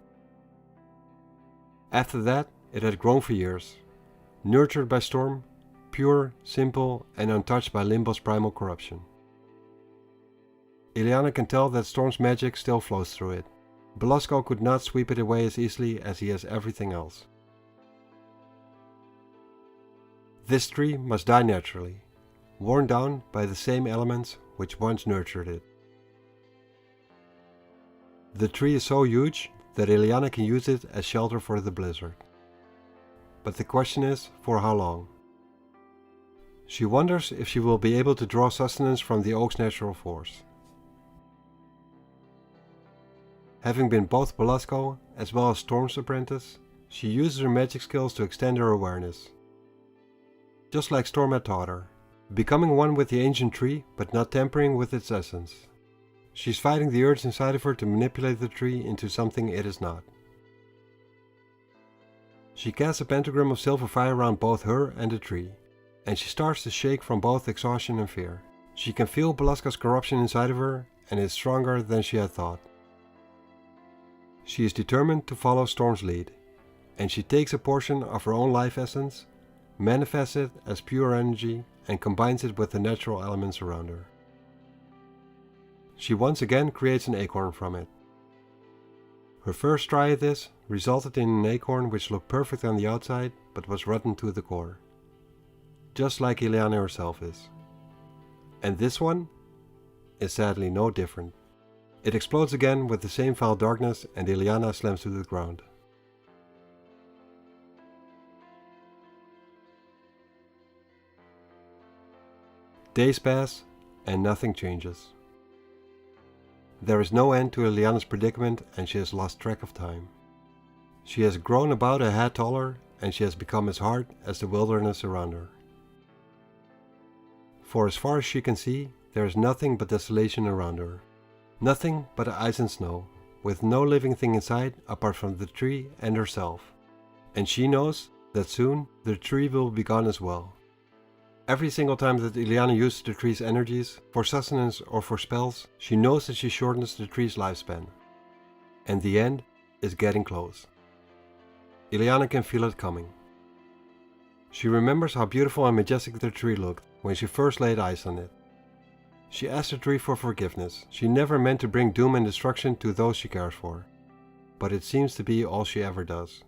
After that, it had grown for years, nurtured by Storm, pure, simple, and untouched by Limbo's primal corruption. Illyana can tell that Storm's magic still flows through it. Belasco could not sweep it away as easily as he has everything else. This tree must die naturally, worn down by the same elements which once nurtured it. The tree is so huge that Illyana can use it as shelter for the blizzard. But the question is, for how long? She wonders if she will be able to draw sustenance from the oak's natural force. Having been both Belasco as well as Storm's apprentice, she uses her magic skills to extend her awareness. Just like Storm had taught her, becoming one with the ancient tree but not tampering with its essence. She's fighting the urge inside of her to manipulate the tree into something it is not. She casts a pentagram of silver fire around both her and the tree, and she starts to shake from both exhaustion and fear. She can feel Belasco's corruption inside of her and is stronger than she had thought. She is determined to follow Storm's lead, and she takes a portion of her own life essence, manifests it as pure energy, and combines it with the natural elements around her. She once again creates an acorn from it. Her first try at this resulted in an acorn which looked perfect on the outside but was rotten to the core, just like Illyana herself is. And this one is sadly no different. It explodes again with the same foul darkness and Illyana slams to the ground. Days pass and nothing changes. There is no end to Illyana's predicament and she has lost track of time. She has grown about a head taller and she has become as hard as the wilderness around her. For as far as she can see, there is nothing but desolation around her. Nothing but ice and snow, with no living thing inside apart from the tree and herself. And she knows that soon the tree will be gone as well. Every single time that Illyana uses the tree's energies, for sustenance or for spells, she knows that she shortens the tree's lifespan. And the end is getting close. Illyana can feel it coming. She remembers how beautiful and majestic the tree looked when she first laid eyes on it. She asked the tree for forgiveness. She never meant to bring doom and destruction to those she cares for, but it seems to be all she ever does.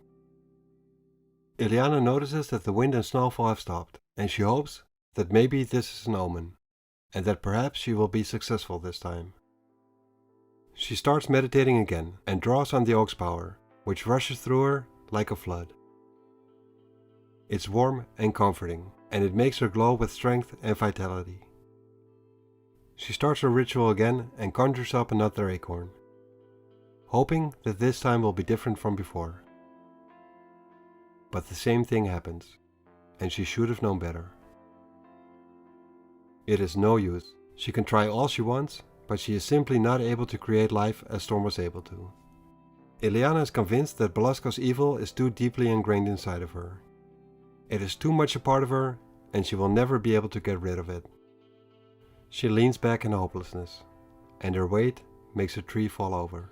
Illyana notices that the wind and snowfall have stopped, and she hopes that maybe this is an omen, and that perhaps she will be successful this time. She starts meditating again and draws on the oak's power, which rushes through her like a flood. It's warm and comforting, and it makes her glow with strength and vitality. She starts her ritual again and conjures up another acorn, hoping that this time will be different from before. But the same thing happens, and she should have known better. It is no use. She can try all she wants, but she is simply not able to create life as Storm was able to. Illyana is convinced that Belasco's evil is too deeply ingrained inside of her. It is too much a part of her, and she will never be able to get rid of it. She leans back in hopelessness, and her weight makes the tree fall over.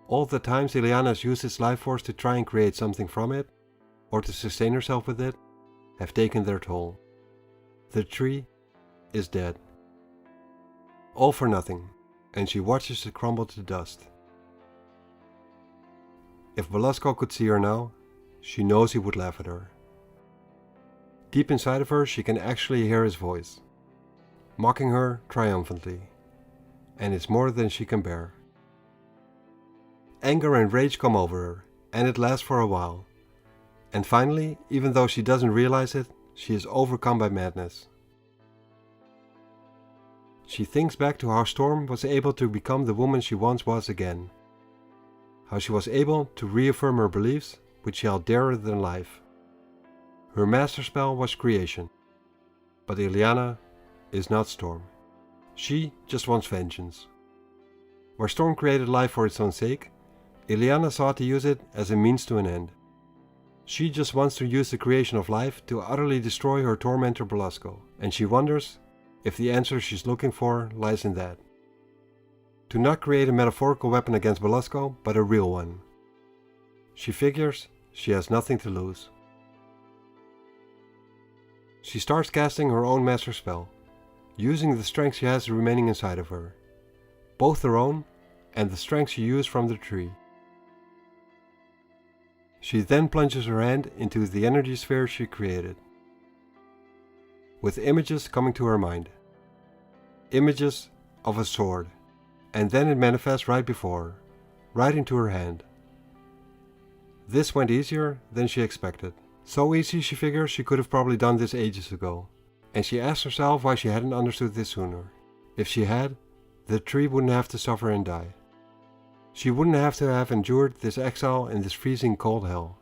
All the times Illyana has used its life force to try and create something from it, or to sustain herself with it, have taken their toll. The tree is dead. All for nothing, and she watches it crumble to dust. If Belasco could see her now, she knows he would laugh at her. Deep inside of her she can actually hear his voice, mocking her triumphantly, and it's more than she can bear. Anger and rage come over her, and it lasts for a while. And finally, even though she doesn't realize it, she is overcome by madness. She thinks back to how Storm was able to become the woman she once was again. How she was able to reaffirm her beliefs, which she held dearer than life. Her master spell was creation. But Illyana is not Storm. She just wants vengeance. Where Storm created life for its own sake, Illyana sought to use it as a means to an end. She just wants to use the creation of life to utterly destroy her tormentor Belasco, and she wonders if the answer she's looking for lies in that. To not create a metaphorical weapon against Belasco, but a real one. She figures she has nothing to lose. She starts casting her own master spell, using the strength she has remaining inside of her, both her own and the strength she used from the tree. She then plunges her hand into the energy sphere she created, with images coming to her mind. Images of a sword, and then it manifests right before her, right into her hand. This went easier than she expected. So easy she figures she could have probably done this ages ago, and she asks herself why she hadn't understood this sooner. If she had, the tree wouldn't have to suffer and die. She wouldn't have to have endured this exile in this freezing cold hell.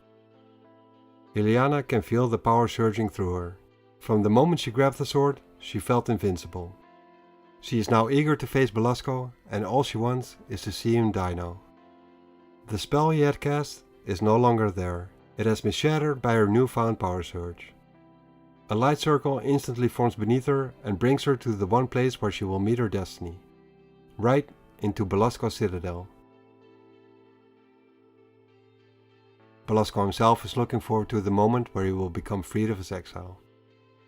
Illyana can feel the power surging through her. From the moment she grabbed the sword, she felt invincible. She is now eager to face Belasco, and all she wants is to see him die now. The spell he had cast is no longer there. It has been shattered by her newfound power surge. A light circle instantly forms beneath her and brings her to the one place where she will meet her destiny. Right into Belasco's citadel. Belasco himself is looking forward to the moment where he will become freed of his exile.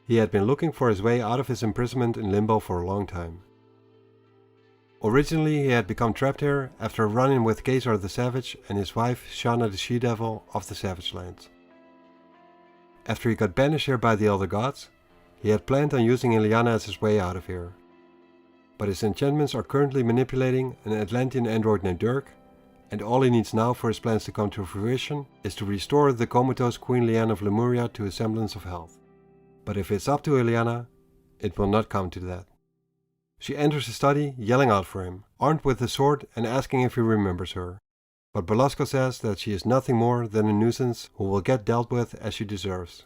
He had been looking for his way out of his imprisonment in Limbo for a long time. Originally he had become trapped here after a run-in with Caesar the Savage and his wife Shana the She-Devil of the Savage Lands. After he got banished here by the Elder Gods, he had planned on using Illyana as his way out of here. But his enchantments are currently manipulating an Atlantean android named Dirk, and all he needs now for his plans to come to fruition is to restore the comatose Queen Leanne of Lemuria to a semblance of health. But if it's up to Illyana, it will not come to that. She enters the study, yelling out for him, armed with a sword and asking if he remembers her. But Belasco says that she is nothing more than a nuisance who will get dealt with as she deserves.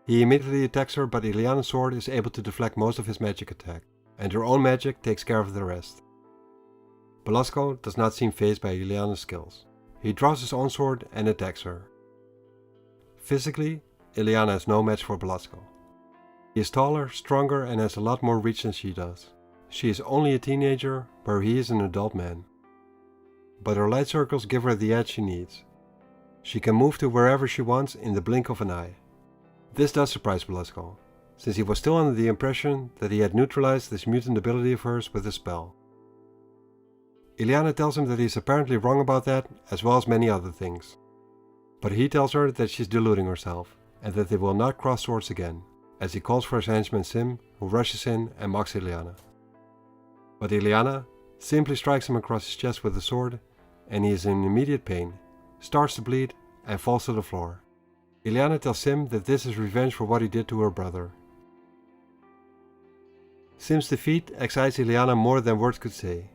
He immediately attacks her, but Illyana's sword is able to deflect most of his magic attack, and her own magic takes care of the rest. Belasco does not seem fazed by Illyana's skills. He draws his own sword and attacks her. Physically, Illyana is no match for Belasco. He is taller, stronger, and has a lot more reach than she does. She is only a teenager, where he is an adult man. But her light circles give her the edge she needs. She can move to wherever she wants in the blink of an eye. This does surprise Belasco, since he was still under the impression that he had neutralized this mutant ability of hers with a spell. Illyana tells him that he is apparently wrong about that, as well as many other things. But he tells her that she is deluding herself, and that they will not cross swords again, as he calls for his henchman Sim, who rushes in and mocks Illyana. But Illyana simply strikes him across his chest with a sword, and he is in immediate pain, starts to bleed, and falls to the floor. Illyana tells Sim that this is revenge for what he did to her brother. Sim's defeat excites Illyana more than words could say.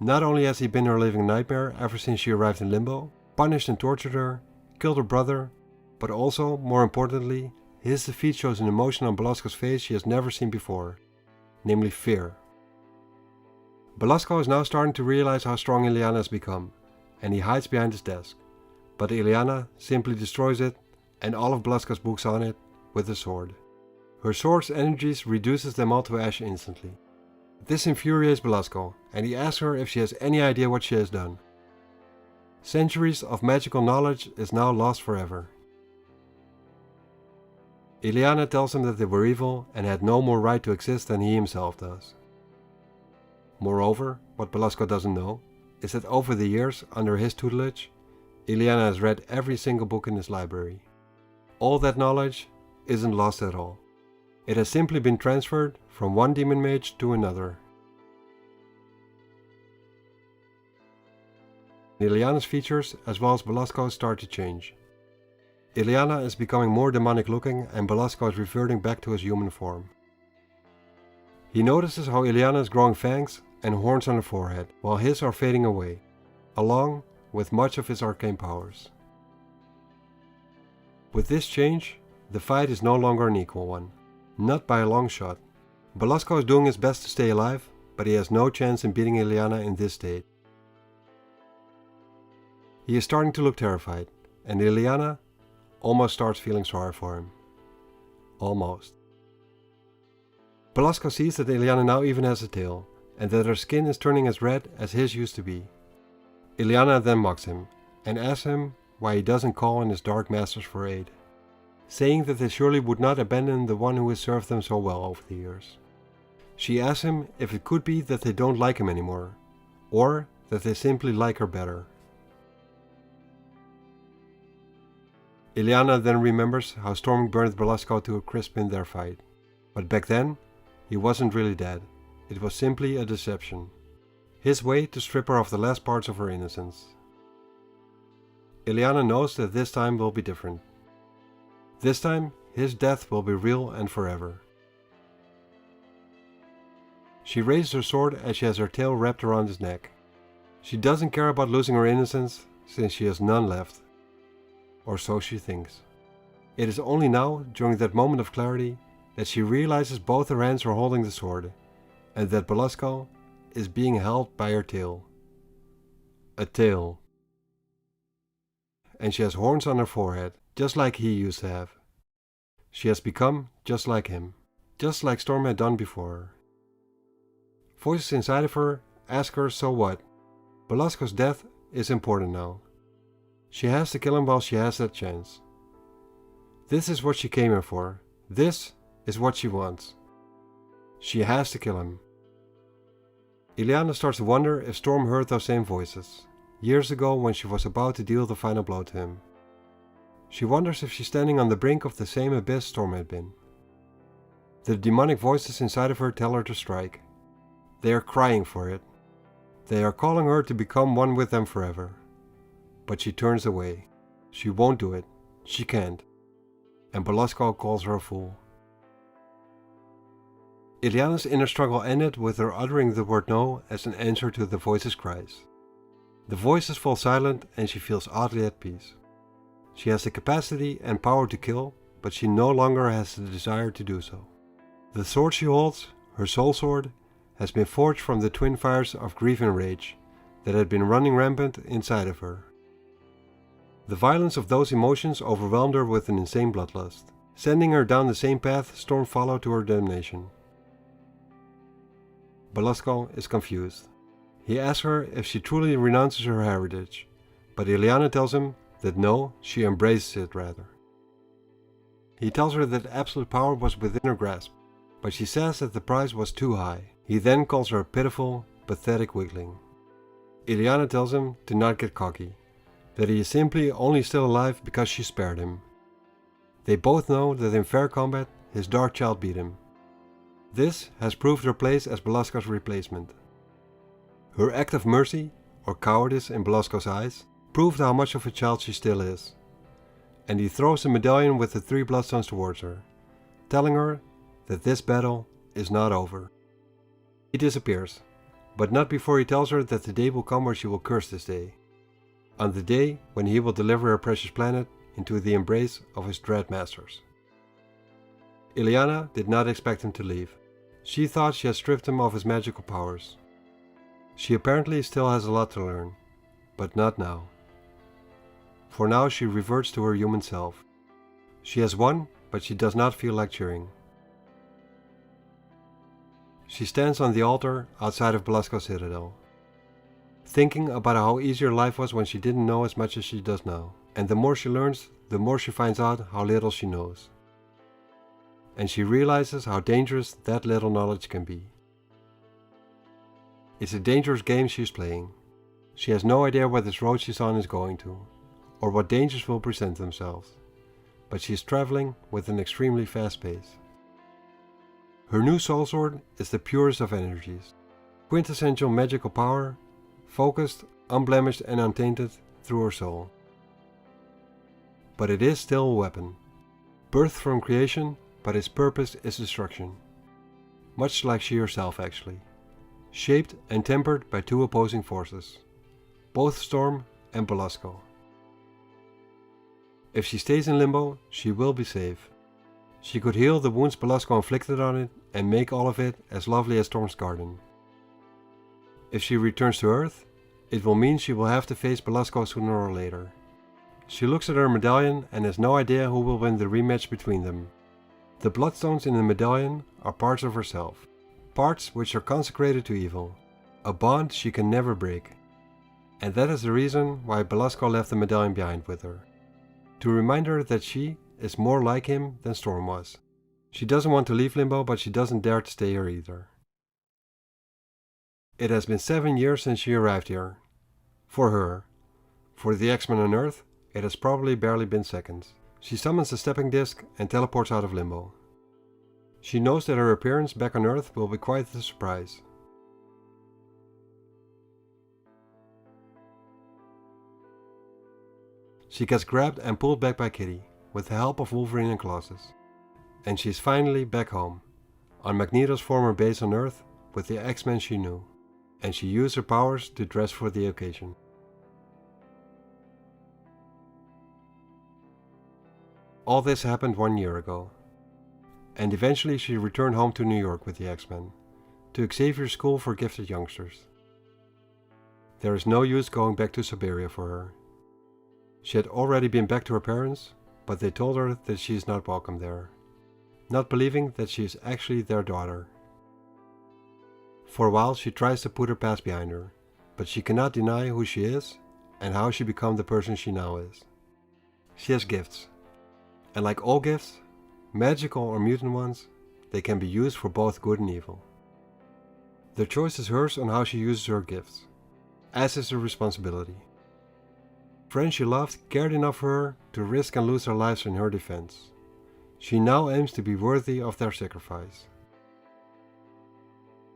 Not only has he been her living nightmare ever since she arrived in Limbo, punished and tortured her, killed her brother, but also, more importantly, his defeat shows an emotion on Belasco's face she has never seen before, namely fear. Belasco is now starting to realize how strong Illyana has become, and he hides behind his desk, but Illyana simply destroys it, and all of Belasco's books on it, with a sword. Her sword's energies reduces them all to ash instantly. This infuriates Belasco, and he asks her if she has any idea what she has done. Centuries of magical knowledge is now lost forever. Illyana tells him that they were evil and had no more right to exist than he himself does. Moreover, what Belasco doesn't know is that over the years under his tutelage, Illyana has read every single book in his library. All that knowledge isn't lost at all. It has simply been transferred from one demon mage to another. Illyana's features as well as Belasco's start to change. Illyana is becoming more demonic looking and Belasco is reverting back to his human form. He notices how Illyana is growing fangs and horns on her forehead, while his are fading away, along with much of his arcane powers. With this change, the fight is no longer an equal one, not by a long shot. Belasco is doing his best to stay alive, but he has no chance in beating Illyana in this state. He is starting to look terrified, and Illyana almost starts feeling sorry for him. Almost. Belasco sees that Illyana now even has a tail, and that her skin is turning as red as his used to be. Illyana then mocks him, and asks him why he doesn't call on his dark masters for aid, saying that they surely would not abandon the one who has served them so well over the years. She asks him if it could be that they don't like him anymore, or that they simply like her better. Illyana then remembers how Storm burned Belasco to a crisp in their fight, but back then he wasn't really dead. It was simply a deception. His way to strip her of the last parts of her innocence. Illyana knows that this time will be different. This time, his death will be real and forever. She raises her sword as she has her tail wrapped around his neck. She doesn't care about losing her innocence, since she has none left. Or so she thinks. It is only now, during that moment of clarity, that she realizes both her hands are holding the sword, and that Belasco is being held by her tail. A tail. And she has horns on her forehead, just like he used to have. She has become just like him, just like Storm had done before her. Voices inside of her ask her, so what? Belasco's death is important now. She has to kill him while she has that chance. This is what she came here for. This is what she wants. She has to kill him. Illyana starts to wonder if Storm heard those same voices, years ago when she was about to deal the final blow to him. She wonders if she's standing on the brink of the same abyss Storm had been. The demonic voices inside of her tell her to strike. They are crying for it. They are calling her to become one with them forever. But she turns away. She won't do it. She can't. And Belasco calls her a fool. Illyana's inner struggle ended with her uttering the word no as an answer to the voice's cries. The voices fall silent and she feels oddly at peace. She has the capacity and power to kill, but she no longer has the desire to do so. The sword she holds, her soul sword, has been forged from the twin fires of grief and rage that had been running rampant inside of her. The violence of those emotions overwhelmed her with an insane bloodlust, sending her down the same path Storm followed to her damnation. Belasco is confused. He asks her if she truly renounces her heritage, but Illyana tells him that no, she embraces it rather. He tells her that absolute power was within her grasp, but she says that the price was too high. He then calls her a pitiful, pathetic weakling. Illyana tells him to not get cocky, that he is simply only still alive because she spared him. They both know that in fair combat his Darkchylde beat him. This has proved her place as Belasco's replacement. Her act of mercy, or cowardice in Belasco's eyes, proved how much of a child she still is. And he throws the medallion with the 3 bloodstones towards her, telling her that this battle is not over. He disappears, but not before he tells her that the day will come where she will curse this day. On the day when he will deliver her precious planet into the embrace of his dread masters. Illyana did not expect him to leave. She thought she had stripped him of his magical powers. She apparently still has a lot to learn, but not now. For now she reverts to her human self. She has won, but she does not feel like cheering. She stands on the altar outside of Belasco's citadel, thinking about how easy her life was when she didn't know as much as she does now. And the more she learns, the more she finds out how little she knows. And she realizes how dangerous that little knowledge can be. It's a dangerous game she is playing. She has no idea where this road she's on is going to, or what dangers will present themselves, but she is traveling with an extremely fast pace. Her new soul sword is the purest of energies, quintessential magical power, focused, unblemished and untainted through her soul. But it is still a weapon, birthed from creation, but its purpose is destruction. Much like she herself actually, shaped and tempered by 2 opposing forces, both Storm and Belasco. If she stays in limbo, she will be safe. She could heal the wounds Belasco inflicted on it and make all of it as lovely as Storm's garden. If she returns to Earth, it will mean she will have to face Belasco sooner or later. She looks at her medallion and has no idea who will win the rematch between them. The bloodstones in the medallion are parts of herself, parts which are consecrated to evil, a bond she can never break. And that is the reason why Belasco left the medallion behind with her, to remind her that she is more like him than Storm was. She doesn't want to leave Limbo, but she doesn't dare to stay here either. It has been 7 years since she arrived here. For her. For the X-Men on Earth, it has probably barely been seconds. She summons a stepping disc and teleports out of Limbo. She knows that her appearance back on Earth will be quite a surprise. She gets grabbed and pulled back by Kitty, with the help of Wolverine and Colossus. And she's finally back home, on Magneto's former base on Earth, with the X-Men she knew. And she used her powers to dress for the occasion. All this happened 1 year ago. And eventually she returned home to New York with the X-Men, to Xavier's School for Gifted Youngsters. There is no use going back to Siberia for her. She had already been back to her parents, but they told her that she is not welcome there, not believing that she is actually their daughter. For a while she tries to put her past behind her, but she cannot deny who she is and how she became the person she now is. She has gifts, and like all gifts, magical or mutant ones, they can be used for both good and evil. The choice is hers on how she uses her gifts, as is her responsibility. Friends she loved cared enough for her to risk and lose their lives in her defense. She now aims to be worthy of their sacrifice.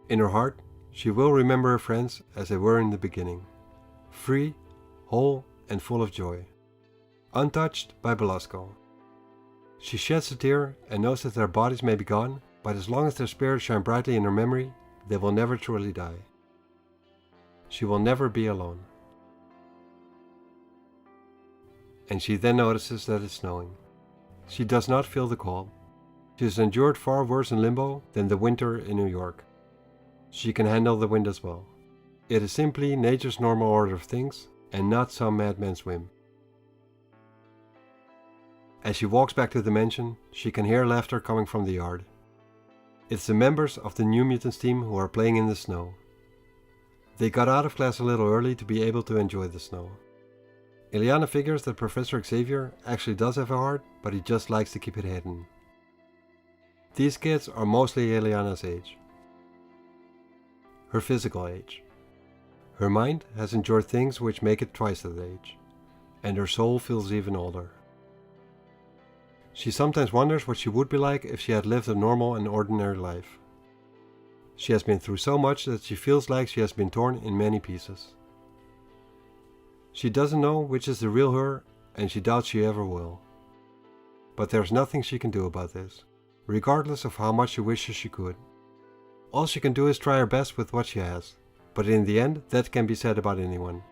In her heart, she will remember her friends as they were in the beginning, free, whole and full of joy, untouched by Belasco. She sheds a tear and knows that their bodies may be gone, but as long as their spirits shine brightly in her memory, they will never truly die. She will never be alone. And she then notices that it's snowing. She does not feel the cold. She has endured far worse in Limbo than the winter in New York. She can handle the wind as well. It is simply nature's normal order of things, and not some madman's whim. As she walks back to the mansion, she can hear laughter coming from the yard. It's the members of the New Mutants team who are playing in the snow. They got out of class a little early to be able to enjoy the snow. Illyana figures that Professor Xavier actually does have a heart, but he just likes to keep it hidden. These kids are mostly Illyana's age. Her physical age. Her mind has endured things which make it twice that age, and her soul feels even older. She sometimes wonders what she would be like if she had lived a normal and ordinary life. She has been through so much that she feels like she has been torn in many pieces. She doesn't know which is the real her, and she doubts she ever will. But there's nothing she can do about this, regardless of how much she wishes she could. All she can do is try her best with what she has, but in the end that can be said about anyone.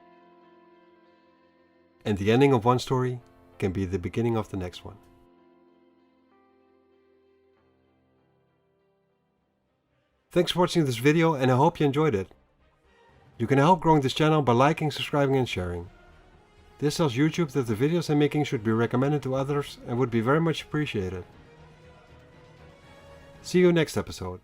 And the ending of one story can be the beginning of the next one. Thanks for watching this video, and I hope you enjoyed it. You can help growing this channel by liking, subscribing and sharing. This tells YouTube that the videos I'm making should be recommended to others and would be very much appreciated. See you next episode.